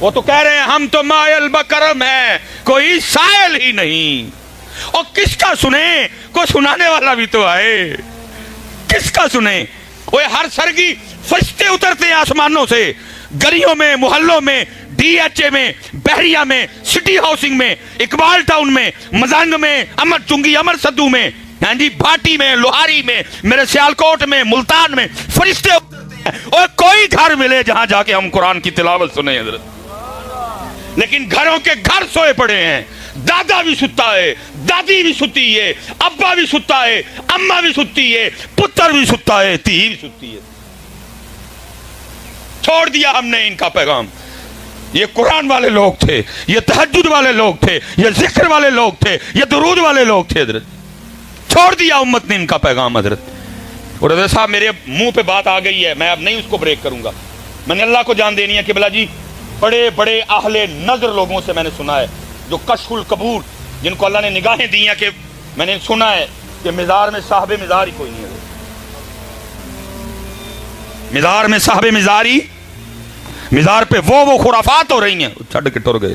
وہ تو کہہ رہے ہیں ہم تو مائل بکرم ہیں کوئی سائل ہی نہیں. اور کس کا سنیں, کوئی سنانے والا بھی تو آئے, کس کا سنیں. وہ ہر سرگی فرشتے اترتے ہیں آسمانوں سے, گلیوں میں, محلوں میں, ڈی ایچ اے میں, بحریہ میں, سٹی ہاؤسنگ میں, اقبال ٹاؤن میں, مزنگ میں, امر چنگی, امر صدو میں, ہاں جی بھاٹی میں, لوہاری میں, میرے سیالکوٹ میں, ملتان میں فرشتے اترتے ہیں. اور کوئی گھر ملے جہاں جا کے ہم قرآن کی تلاوت سنیں حضرت. لیکن گھروں کے گھر سوئے پڑے ہیں, دادا بھی ستا ہے, دادی بھی ستی ہے, ابا بھی ستا ہے, اماں بھی ستی ہے, پتر بھی ستا ہے, تھی بھی ستی ہے. چھوڑ دیا ہم نے ان کا پیغام. یہ قرآن والے لوگ تھے, یہ تہجد والے لوگ تھے, یہ ذکر والے لوگ تھے, یہ درود والے لوگ تھے حضرت. چھوڑ دیا امت نے ان کا پیغام حضرت. اور حضرت صاحب میرے منہ پہ بات آ گئی ہے, میں اب نہیں اس کو بریک کروں گا. میں نے اللہ کو جان دینی ہے کہ بلا جی بڑے بڑے اہل نظر لوگوں سے میں نے سنا ہے, جو کشف القبور, جن کو اللہ نے نگاہیں دی ہیں, کہ میں نے سنا ہے کہ مزار میں صاحب مزار ہی کوئی نہیں ہے. مزار میں صاحب مزاری, مزار پہ وہ خرافات ہو رہی ہیں. چھڑ کے ٹر گئے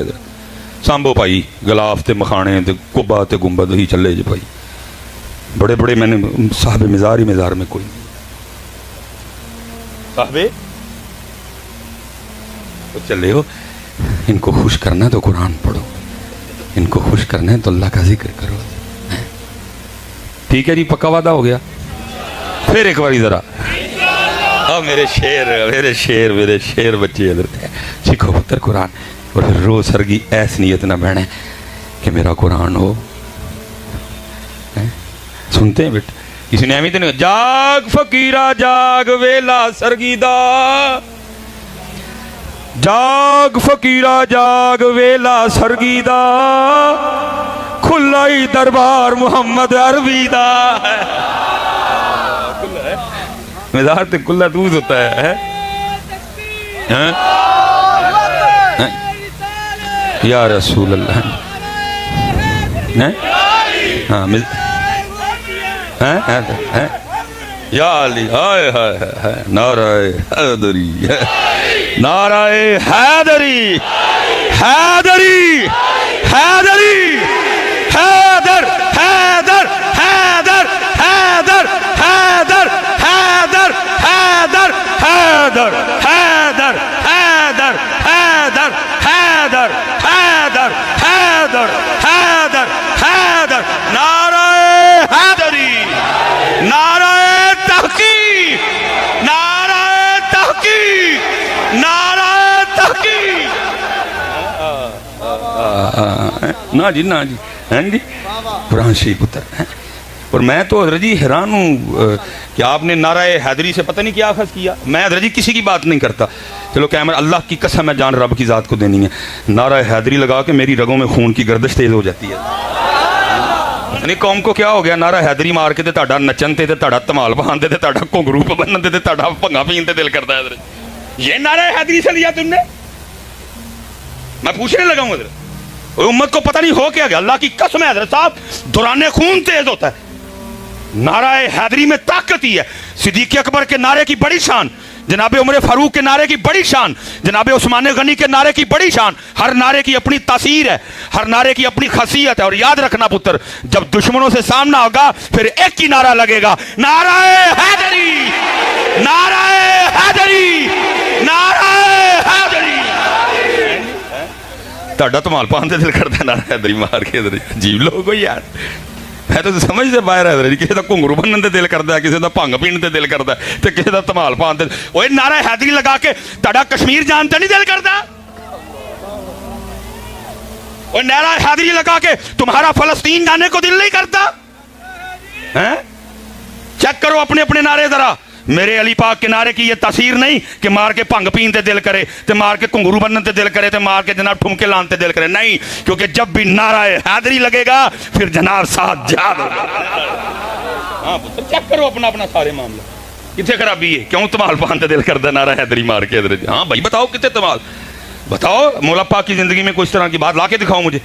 سامبو پائی گلاف تے مخانے تے کبا تے گنبد ہی چلے جی بھائی. بڑے بڑے میں نے صاحب مزار ہی مزار میں کوئی نہیں. صاحب تو چلے ہو, ان کو خوش کرنا ہے تو قرآن پڑھو, ان کو خوش کرنا ہے تو اللہ کا ذکر کرو. ٹھیک ہے جی, پکا وعدہ ہو گیا. پھر ایک باری ذرا میرے شیر میرے شیر میرے شیر بچے حضرت ہیں, سیکھو پتر قرآن. اور پھر روز سرگی ایس نیت نہ بہنے کہ میرا قرآن ہو. سنتے ہیں بیٹا, کسی نے اہمیت نہیں. جاگ فقیرہ جاگ ویلا سرگی دا, جاگ فقیرہ جاگ ویلا سرگی دا, کھلائی دربار محمد عربی دا. مزار تے کھلا دودھ ہوتا ہے. یا رسول اللہ. ہاں یا علی ہائے ہائے نعرہ حیدری, نعرہ حیدری, حیدری حیدری حیدر حیدر حیدر حیدر حیدر حیدر حیدر حیدر حیدر حیدر حیدر حیدر حیدر حیدر حیدر حیدر. نعرہ حیدری, نعرہ تحقیق, نعرہ تحقیق, نعرہ تحقیق. نا جی نا جی ہیں جی قرآن شریف پتر ہیں. اور میں تو حضرت جی حیران ہوں کہ آپ نے نعرہ حیدری سے پتہ نہیں کیا اخذ کیا. میں حضرت جی کسی کی بات نہیں کرتا, چلو کیمرہ اللہ کی قسم ہے جان رب کی ذات کو دینی ہے, نعرہ حیدری لگا کے میری رگوں میں خون کی گردش تیز ہو جاتی ہے. یعنی قوم کو کیا ہو گیا, نعرہ حیدری مار کے تے تہاڈا نچن تے تہاڈا دھمال بہان تے تہاڈا گھنگرو بنن تے تہاڈا بھنگا پین تے دل کرتا ہے. حضرت یہ نعرہ حیدری سے لیا تم نے؟ میں پوچھنے لگا ہوں حضرت, امت کو پتہ نہیں ہو کیا گیا. اللہ کی قسم ہے حضرت صاحب, دوران خون تیز ہوتا ہے. نعرہ حیدری میں طاقت ہی ہے. صدیق اکبر کے نعرے کی بڑی شان जनाब उमर फारूक के नारे की बड़ी शान, जनाब उस्मान गनी के नारे की बड़ी शान। हर नारे की अपनी तासीर है, हर नारे की अपनी खासियत है। और याद रखना पुत्र, जब दुश्मनों से सामना होगा फिर एक ही नारा लगेगा, नाराए हैदरी, नाराए हैदरी, नाराए हैदरी। ਤੁਹਾਡਾ ਧਮਾਲ ਪਾਉਣ ਤੇ ਦਿਲ ਕਰਦਾ ਨਾਰਾ ਹੈਦਰੀ ਮਾਰ ਕੇ। ਅਜੀਬ ਲੋਕ ਹੋ ਯਾਰ, ਮੈਂ ਤਾਂ ਸਮਝਦੇ ਬਾਹਰ ਹੈ ਜੀ। ਕਿਸੇ ਦਾ ਘੁੰਗਰੂ ਬੰਨਣ ਤੇ ਦਿਲ ਕਰਦਾ, ਕਿਸੇ ਦਾ ਭੰਗ ਪੀਣ ਤੇ ਦਿਲ ਕਰਦਾ, ਤੇ ਕਿਸੇ ਦਾ ਧਮਾਲ ਪਾਉਣ ਤੇ। ਓਏ ਨਾਰਾ ਹੈਦਰੀ ਲਗਾ ਕੇ ਤੁਹਾਡਾ ਕਸ਼ਮੀਰ ਜਾਣ ਤੇ ਨਹੀਂ ਦਿਲ ਕਰਦਾ? ਓਏ नारा हैदरी लगा के तुम्हारा फलस्तीन जाने को दिल नहीं करता हैं? चेक करो अपने अपने नारे जरा। मेरे अली पाक के नारे की ये तासीर नहीं कि मार के भंग पीन ते दिल करे, ते मार के घुंगरू बनने ते दिल करे, ते मार के जनाब ठुमके लाने ते दिल करे। नहीं, क्योंकि जब भी नारा हैदरी लगेगा फिर जनाब साथ जाद होगा। हाँ पुत्र, चेक करो अपना अपना सारे मामले कितने खराबी है। क्यों तमाल पान ते दिल करता नारा हैदरी मार के? हाँ भाई बताओ कितने तमाल, बताओ मौला पाक की जिंदगी में कुछ तरह की बात ला के दिखाओ मुझे।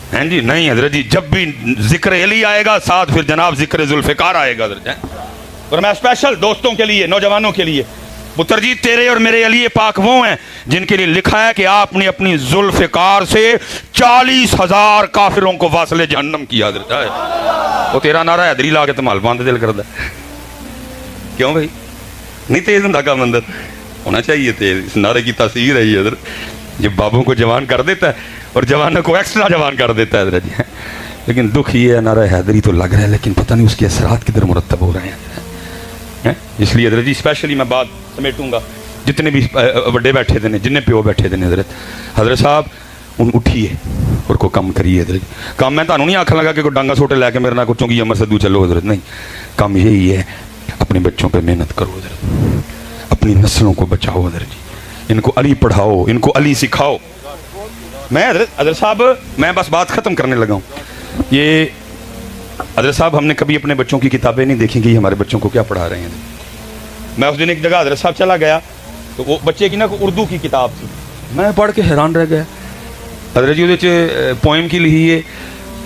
हैं जी? नहीं हजरत जी, जब भी जिक्र अली आएगा साथ फिर जनाब जिक्र जुल्फ़िकार आएगा हजरत। और मैं स्पेशल दोस्तों के लिए, नौजवानों के लिए, पुत्र जी तेरे और मेरे अली पाक वो हैं जिनके लिए लिखा है कि आपने अपनी जुल्फ़िकार से 40,000 काफिरों को वासले जहन्नम किया हजरत है। वो तेरा नारा हैदरी ला के तमाल पान दिल करता। क्यों भाई? नहीं तेज होंदा काम अंदर होना चाहिए तेज। इस नारे की तासीर है ये हजरत, ये बाबों को जवान कर देता है और जवानों को एक्स्ट्रा जवान कर देता है हजरत जी। लेकिन दुख ये है, नारा हैदरी तो लग रहा है लेकिन पता नहीं उसके असरात किधर मुरतब हो रहे हैं। इसलिए हजरत जी स्पेशली मैं बात समेटूंगा, जितने भी बड़े बैठे थे, जिन्ने प्यो बैठे थे हजरत, हजरत साहब उन उठिए और को कम करिए हजरत। काम मैं ਤੁਹਾਨੂੰ नहीं आखन लगा कि कोई डांगा सोटे लैके मेरे ना कुछ अमर सदू चलो हजरत, नहीं। काम यही है, अपने बच्चों पर मेहनत करो हजरत, अपनी नस्लों को बचाओ हजरत जी, इनको अली पढ़ाओ, इनको अली सिखाओ। मैं हजरत साहब मैं बस बात ख़त्म करने लगा हूँ। ये हजरत साहब हमने कभी अपने बच्चों की किताबें नहीं देखी कि हमारे बच्चों को क्या पढ़ा रहे हैं। मैं उस दिन एक जगह हजरत साहब चला गया तो वो बच्चे की ना उर्दू की किताब थी, मैं पढ़ के हैरान रह गया। हजरत जी वो पोएम की लिखी है,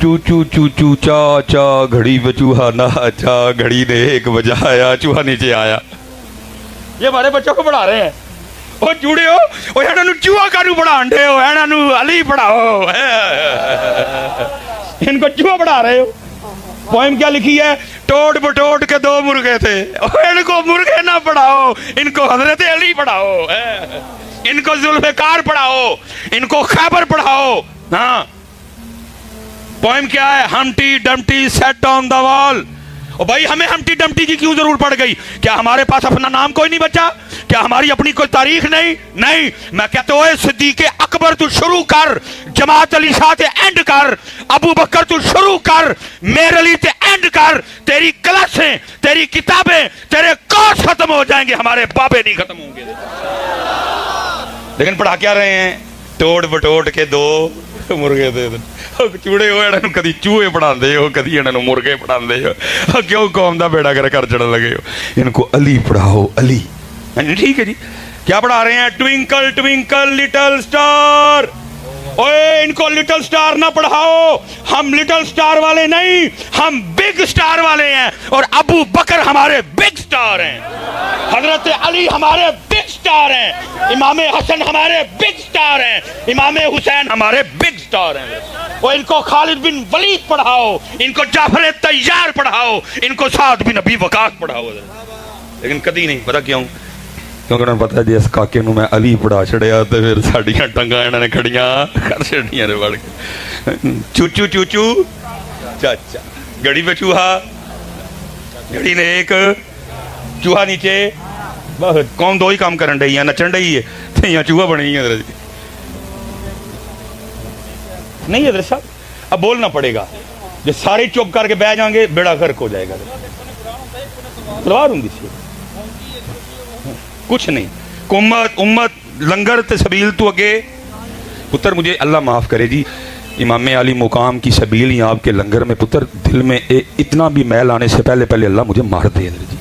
चू चू चू चू चा चा घड़ी बचूहा ना चा, घड़ी ने एक बजाया चूहा नीचे आया। ये हमारे बच्चों को पढ़ा रहे हैं। ओ चूड़े हो, ओ इन्हां नूं चूहा कानू पढ़ाण दे हो, इन्हां नूं अली पढ़ाओ, इनको चूहा पढ़ा रहे हो। पोएम क्या लिखी है, टोट बटोट के दो मुर्गे थे, इनको मुर्गे ना पढ़ाओ, इनको हजरत अली पढ़ाओ, इनको जुल्फ़िकार पढ़ाओ, इनको खैबर पढ़ाओ। हाँ, पोएम क्या है, Humpty Dumpty set on the wall. और भाई हमें हम्टी डम्टी की क्यों जरूर पड़ गई? क्या हमारे पास अपना नाम कोई नहीं बचा? क्या हमारी अपनी कोई तारीख नहीं? नहीं, मैं कहता हूँ सिद्दीक़ अकबर तू शुरू कर, जमात अली शाह ते एंड कर, अबू बकर तू शुरू कर, मेरे अली ते एंड कर। तेरी क्लासें, तेरी किताबें, तेरे कोर्स खत्म हो जाएंगे, हमारे बाबे नहीं खत्म होंगे। लेकिन पढ़ा क्या रहे हैं, टोट बटोट के दो मुर्गे दे चूड़े हो, इन्हां नूं कदी चूहे पढ़ाते हो, कदी इन्हां नूं मुर्गे पढ़ाते हो। क्यों कौम दा बेड़ा कर चढ़न लगे हो? इनको अली पढ़ाओ, अली। ठीक है जी, क्या पढ़ा रहे हैं, ट्विंकल ट्विंकल लिटिल स्टार। ओए इनको लिटिल स्टार ना पढ़ाओ, हम लिटिल स्टार वाले नहीं, हम बिग स्टार वाले हैं। और अबू बकर हमारे बिग स्टार हैं, हजरत अली हमारे बिग स्टार हैं, इमाम हसन हमारे बिग स्टार हैं, इमाम हुसैन हमारे बिग स्टार हैं। और इनको खालिद बिन वलीद पढ़ाओ, इनको जाफर तैयार पढ़ाओ, इनको साद बिन अबी वकास पढ़ाओ। लेकिन कदी नहीं, पता क्यों? क्योंकि उन्हें पता जिस काके नूं मैं अली पढ़ा छड़िया तो फिर साड़ियां टंगा इन्होंने खड़ियां कर छड़ियां ने वड़ के। चूचू चूचू चाचा, घड़ी पे चूहा, घड़ी ने एक, चूहा नीचे, बस कौन दो ही काम करन डई है, नचन डई है, तो यहाँ चूहा बनी है। नहीं हजरत साहब, अब बोलना पड़ेगा, जो सारे चुप करके बह जाएंगे बेड़ा गर्क हो जाएगा। तलवार होंगी सी कुछ नहीं, उम्मत उम्मत लंगर ते सबील तू अगे। पुत्र मुझे अल्लाह माफ़ करे जी, इमाम अली मुकाम की सबील या आपके लंगर में पुत्र दिल में इतना भी मैल आने से पहले पहले अल्लाह मुझे मार दे जी।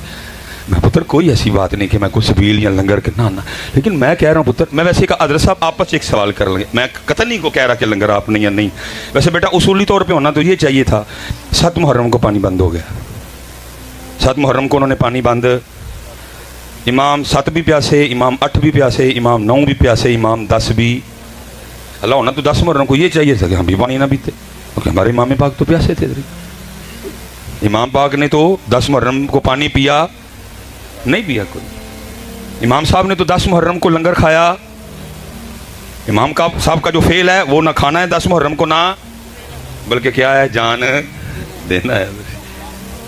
मैं पुत्र कोई ऐसी बात नहीं कि मैं कुछ सबील या लंगर के ना, लेकिन मैं कह रहा हूँ पुत्र, मैं वैसे कहा हजरत साहब आपस एक सवाल कर लेंगे, मैं कतई नहीं को कह रहा कि लंगर आप नहीं या नहीं। वैसे बेटा उसूली तौर पे होना तो ये चाहिए था। 7 मुहर्रम को पानी बंद हो गया, 7 मुहर्रम को उन्होंने पानी बंद इमाम 7 भी प्यासे, इमाम 8 भी प्यासे, इमाम 9 भी प्यासे, इमाम 10 भी। अल्लाह होना तो 10 मुहर्रम को ये चाहिए था कि हम भी पानी ना पीते, क्योंकि हमारे इमाम पाक तो प्यासे थे। इमाम पाक ने तो 10 मुहर्रम को पानी पिया नहीं पिया कोई। इमाम साहब ने तो 10 मुहर्रम को लंगर खाया। इमाम का साहब का जो फेल है वो ना खाना है 10 मुहर्रम को, ना बल्कि क्या है, जान देना है,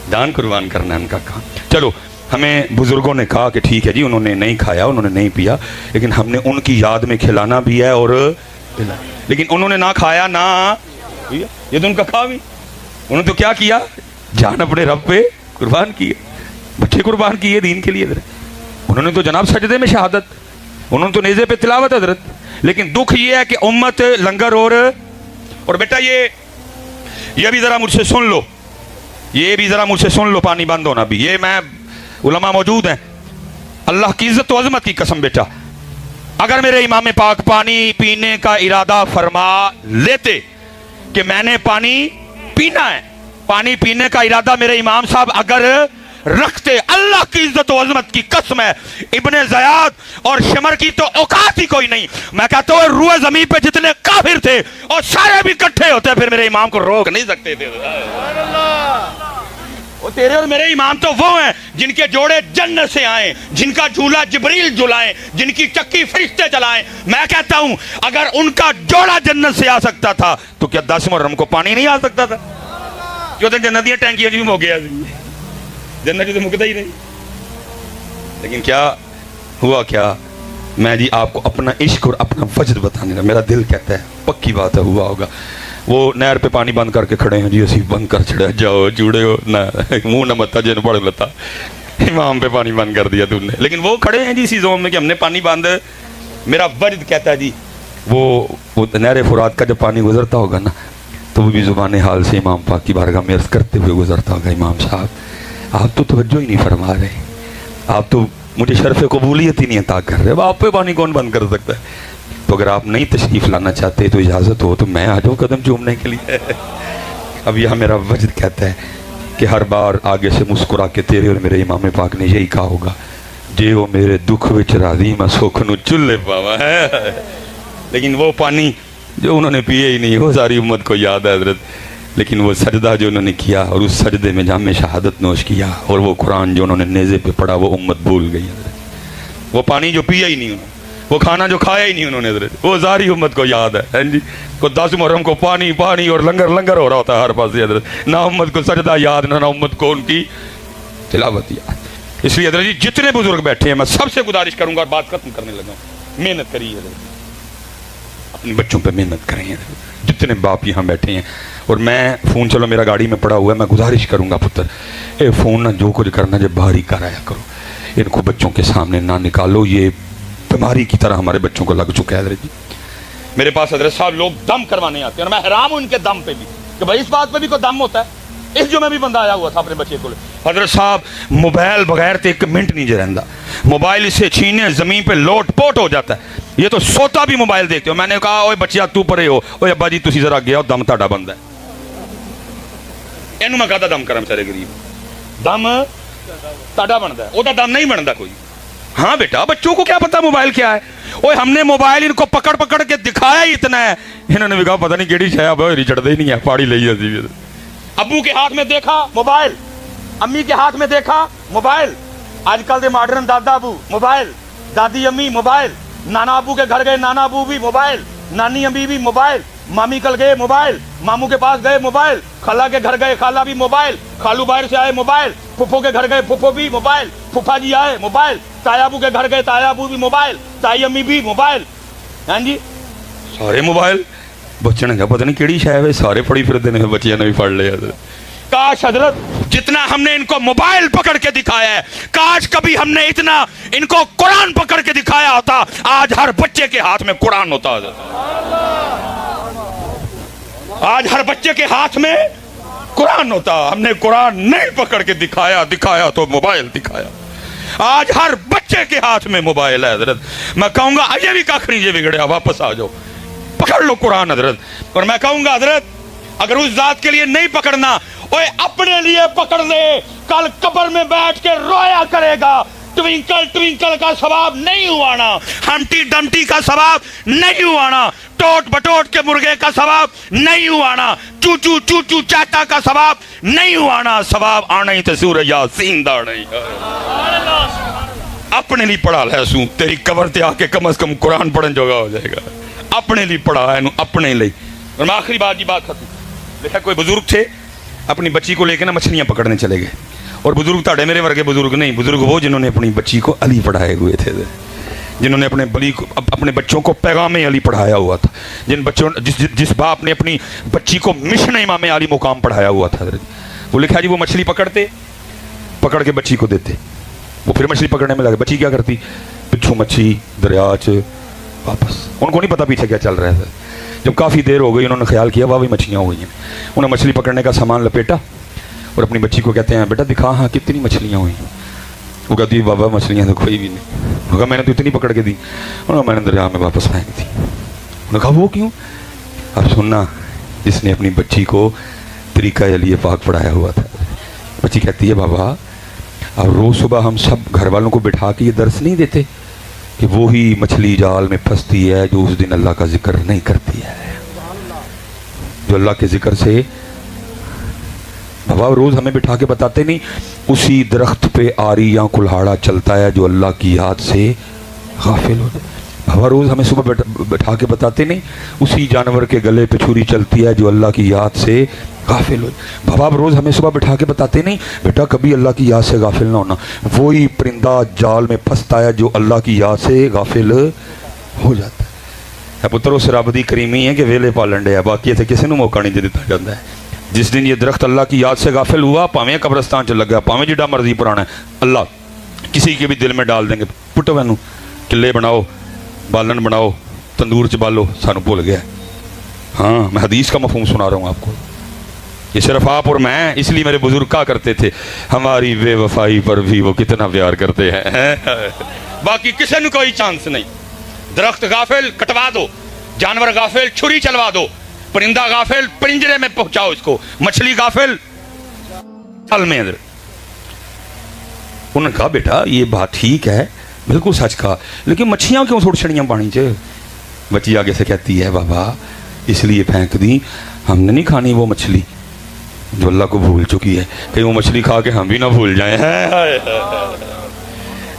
जान कुर्बान करना है उनका काम। चलो, हमें बुजुर्गों ने कहा कि ठीक है जी, उन्होंने नहीं खाया, उन्होंने नहीं पिया, लेकिन हमने उनकी याद में खिलाना भी है और पिला। लेकिन उन्होंने ना खाया ना पिया, ये तो उनका काम ही। उन्होंने तो क्या किया, जान अपने रब पे कुर्बान किए, बच्चे कुर्बान किए दीन के लिए। उन्होंने तो जनाब सजदे में शहादत, उन्होंने तो नेज़े पे तिलावत हजरत। लेकिन दुख ये है कि उम्मत लंगर और बेटा ये भी ज़रा मुझसे सुन लो, ये भी ज़रा मुझसे सुन लो, पानी बंद होना भी, ये मैं उलमा मौजूद हैं, अल्लाह की इज़्ज़त और अज़मत की कसम बेटा, अगर मेरे इमाम पाक पानी पीने का इरादा फरमा लेते कि मैंने पानी पीना है, पानी पीने का इरादा मेरे इमाम साहब अगर रखते, अल्लाह की इज्जत और अजमत की कसम है, इब्ने ज़याद और शमर की तो औकात ही कोई नहीं। मैं कहता हूँ रूए ज़मीन पे जितने काफिर थे और सारे भी इकट्ठे होते, फिर मेरे इमाम को रोक नहीं सकते थे। वो तेरे और मेरे इमाम तो वो हैं जिनके जोड़े जन्नत से आए, जिनका झूला जिब्रील झुलाए, जिनकी चक्की फरिश्ते चलाएं। मैं कहता हूं अगर उनका जोड़ा जन्नत से आ सकता था तो क्या 10 मुहर्रम को पानी नहीं आ सकता था? क्यों तो जन्नत दी टैंकियां जी हो गया, जन्नत तो मुकता ही नहीं। लेकिन क्या हुआ, क्या मैं जी आपको अपना इश्क और अपना वजद बताने का मेरा दिल कहता है, पक्की बात है हुआ होगा। वो नहर पे पानी बंद करके खड़े हैं जी, असी बंद कर छड़ा, जाओ चूड़े हो ना, मुंह न मत्ता जिन पड़ लता, इमाम पे पानी बंद कर दिया तुमने। लेकिन वो खड़े हैं जी इसी जोन में कि हमने पानी बंद, मेरा वजद कहता है जी वो नहर फुरात का जब पानी गुजरता होगा ना, तो वो भी जुबान हाल से इमाम पाक की बारगाह में अर्ज़ करते हुए गुजरता होगा, इमाम साहब आप तो तवज्जो ही नहीं फरमा रहे, आप तो मुझे शर्फ कबूलियत ही नहीं अता कर रहे, आप पे पानी कौन बंद कर सकता है? तो अगर आप नहीं तशरीफ़ लाना चाहते तो इजाज़त हो तो मैं आ जाऊँ कदम चूमने के लिए। अब यह मेरा वजद कहता है कि हर बार आगे से मुस्कुरा के तेरे और मेरे इमाम पाक ने यही कहा होगा, जे वो मेरे दुख विच राजी मैं सुख नू चुल्ले पावा है। लेकिन वो पानी जो उन्होंने पिए ही नहीं, वो सारी उम्मत को याद है हजरत। लेकिन वो सजदा जो उन्होंने किया और उस सजदे में जामे शहादत नोश किया और वो कुरान जो उन्होंने नेज़े पे पढ़ा, वो उम्मत भूल गई हजरत। वो पानी जो पिया ही नहीं उन्होंने, वो खाना जो खाया ही नहीं उन्होंने हजरत, वो सारी उम्मत को याद है जी। को 10 मुहर्रम को पानी पानी और लंगर लंगर हो रहा होता है हर पास हजरत, ना उम्मत को सजदा याद, ना उम्मत को उनकी तिलावत याद। इसलिए हजरत जी जितने बुजुर्ग बैठे हैं मैं सबसे गुजारिश करूंगा और बात खत्म करने लगा, मेहनत करिए हजरत, अपने बच्चों पे मेहनत करें। जितने बाप यहाँ बैठे हैं, और मैं फ़ोन चलो मेरा गाड़ी में पड़ा हुआ है, मैं गुजारिश करूँगा पुत्र ये फ़ोन ना जो कुछ करना जब बाहर ही कराया करो, इनको बच्चों के सामने ना निकालो, ये बीमारी की तरह हमारे बच्चों को लग चुका है हजरत जी। मेरे पास हजरत साहब लोग दम करवाने आते हैं और मैं हैरान हूँ इनके दम पे भी कि भाई इस बात पे भी कोई दम होता है। इस जो में भी बंदा आया हुआ था अपने बच्चे को, हजरत साहब मोबाइल बगैर तो 1 मिनट नहीं रहता, मोबाइल इसे छीने ज़मीन पे लोट पोट हो जाता है, ये तो सोता भी मोबाइल देखते हो। मैंने कहा ओए बच्चिया तू परे हो, ओए अब्बा जी तुसी जरा गया दम ताड़ा बंदा है, इनू मैं कहता दम करा बेचारे गरीब, दम ताड़ा बनता है, ओदा दम नहीं बनता कोई। हाँ बेटा बच्चों को क्या पता मोबाइल क्या है, ओए हमने मोबाइल इनको पकड़ पकड़ के दिखाया ही इतना है, इन्होंने भी कहा पता नहीं केड़ी शय अब चढ़ते ही नहीं है, पाड़ी ली अभी। अबू के हाथ में देखा मोबाइल, अम्मी के हाथ में देखा मोबाइल, आजकल के मॉडर्न दादा अबू मोबाइल, दादी अम्मी मोबाइल, नाना अबू के घर गए नाना अबू भी मोबाइल, नानी अम्मी भी मोबाइल, मामी कल गए मोबाइल, मामू के पास गए मोबाइल, खाला के घर गए खाला भी मोबाइल, खालू बाहर से आए मोबाइल, फुफो के घर गए फुफो भी मोबाइल, फुफा जी आए मोबाइल, तायाबू के घर गए तायाबू भी मोबाइल, ताई अम्मी भी मोबाइल, हाँ जी सारे मोबाइल। बच्चे ने कहा पता नहीं केड़ी शायद है, सारे पड़ी फिरते हैं, बच्चियां ने भी पढ़ लिया। काश हजरत जितना हमने इनको मोबाइल पकड़ के दिखाया है, काश कभी हमने इतना इनको कुरान पकड़ के दिखाया होता, आज हर बच्चे के हाथ में कुरान होता। आज हर बच्चे के हाथ में कुरान होता, हमने कुरान नहीं पकड़ के दिखाया तो मोबाइल दिखाया। आज हर बच्चे के हाथ में मोबाइल है हजरत। मैं कहूंगा अजय भी कख नहीं बिगड़े, वापस आ जाओ पकड़ लो कुरान हजरत। और मैं कहूंगा हजरत अगर उस जात के लिए नहीं पकड़ना, ओए अपने लिए पकड़ ले, कल कब्र में बैठ के रोया करेगा ट्विंकल ट्विंकल का सवाब नहीं हुआना, हम्टी डम्टी का सवाब नहीं हुआना, टोट बटोट के मुर्गे का सवाब नहीं हुआना, चू चू चाटा का सवाब नहीं हुआना। सवाब आना ही तो सूरज यासीन दा नहीं। अपने लिए पढ़ा लै सू, तेरी कबर ते आके कम से कम कुरान पढ़न जोगा हो जाएगा। अपने लिए पढ़ा है, अपने लिए। और मैं आखिरी बात की बात खत्म। देखा कोई बुजुर्ग थे, अपनी बच्ची को लेकर ना मछलियां पकड़ने चले गए। और बुजुर्ग ताड़े मेरे वर्गे बुजुर्ग नहीं, बुजुर्ग वो जिन्होंने अपनी बच्ची को अली पढ़ाए हुए थे, जिन्होंने अपने बच्चों को पैगाम अली पढ़ाया हुआ था, जिन बच्चों जिस बाप ने अपनी बच्ची को मिशन इमाम अली मुकाम पढ़ाया हुआ था। वो लिखा जी वो मछली पकड़ के बच्ची को देते, वो फिर मछली पकड़ने में लगे। बच्ची क्या करती, पिछू मच्छी दरिया च वापस, उनको नहीं पता पीछे क्या चल रहा था। जब काफ़ी देर हो गई उन्होंने ख्याल किया वाह मछलियाँ हुई हैं। उन्हें मछली पकड़ने का सामान लपेटा और अपनी बच्ची को कहते हैं बेटा दिखा हाँ कितनी मछलियाँ हुई। वो कहती बाबा मछलियाँ तो कोई भी नहीं। वो कहा मैंने तो इतनी पकड़ के दी। उन्होंने मैंने दरिया में वापस फेंक दी। उन्होंने कहा वो क्यों? अब सुनना, जिसने अपनी बच्ची को तरीका अली पाक पढ़ाया हुआ था। बच्ची कहती है बाबा अब रोज़ सुबह हम सब घर वालों को बिठा के ये दर्स नहीं देते कि वो ही मछली जाल में फंसती है जो उस दिन अल्लाह का जिक्र नहीं करती है, जो अल्लाह के जिक्र से बाबा रोज़ हमें बिठा के बताते नहीं, उसी दरख्त पे आरी या कुल्हाड़ा चलता है जो अल्लाह की याद से गाफिल हो जाए। बाबा रोज़ हमें सुबह बिठा के बताते नहीं, उसी जानवर के गले पे छुरी चलती है जो अल्लाह की याद से गाफिल हो जाए। बाबा आप रोज़ हमें सुबह बिठा के बताते नहीं बेटा कभी अल्लाह की याद से गाफिल ना होना, वही परिंदा जाल में फंसता है जो अल्लाह की याद से गाफिल हो जाता है। पुत्र उस रब दी करीमी है कि वेले पालन डे है, बाकी इतने किसी को मौका नहीं दिता जाता है। जिस दिन ये दरख्त अल्लाह की याद से गाफिल हुआ, भावें कब्रस्तान च लगा, भावें जिड्डा मर्जी पुराना है, अल्लाह किसी के भी दिल में डाल देंगे पुटो मैनू किले बनाओ, बालन बनाओ, तंदूर च बालो, सानू भूल गया। हाँ मैं हदीस का मफहूम सुना रहा हूँ आपको, ये सिर्फ आप और मैं, इसलिए मेरे बुजुर्ग कहा करते थे हमारी बेवफाई पर भी वो कितना प्यार करते हैं। बाकी किसी ने कोई चांस नहीं। दरख्त गाफिल कटवा दो, जानवर गाफिल छुरी चलवा दो, परिंदा गाफिल पिंजरे में पहुंचाओ इसको, मछली गाफिल जल में अंदर। उन्होंने कहा बेटा ये बात ठीक है, बिल्कुल सच कहा, लेकिन मच्छियां क्यों छोड़ छड़ियां पानी च? बच्ची आगे से कहती है बाबा इसलिए फेंक दी, हमने नहीं खानी वो मछली जो अल्लाह को भूल चुकी है, कहीं वो मछली खा के हम भी ना भूल जाए।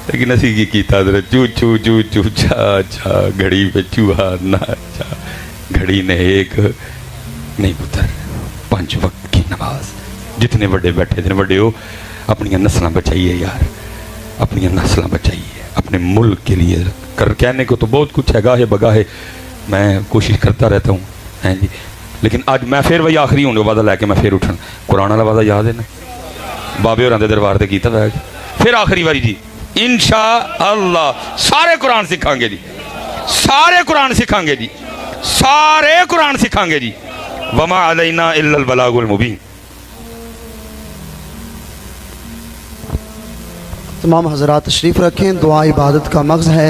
लेकिन असी की कीता चू चू चू चू चा चा घड़ी पे चूहा नाचा, घड़ी ने एक नहीं पुत्र 5 वक्त की नमाज। जितने बड़े बैठे थे बड़े हो, अपनी नस्लें बचाइए यार, अपनी नस्लें बचाइए, अपने मुल्क के लिए कर। कहने को तो बहुत कुछ है, गाहे बगाहे मैं कोशिश करता रहता हूँ हैं जी, लेकिन आज मैं फिर वही आखिरी होने वादा लैके मैं फिर उठन कुरान वाला वादा याद है ना, बाबे होरां दे दरबार ते कीता बैग, फिर आखिरी बारी जी इंशा अल्लाह सारे कुरान सिखांगे जी, सारे कुरान सिखांगे जी, सारे कुरान सिखांगे जी। वमा अलैना इल्लल बलागुल मुबीन। तमाम हजरात तशरीफ़ रखें, दुआ इबादत का मग़ज़ है।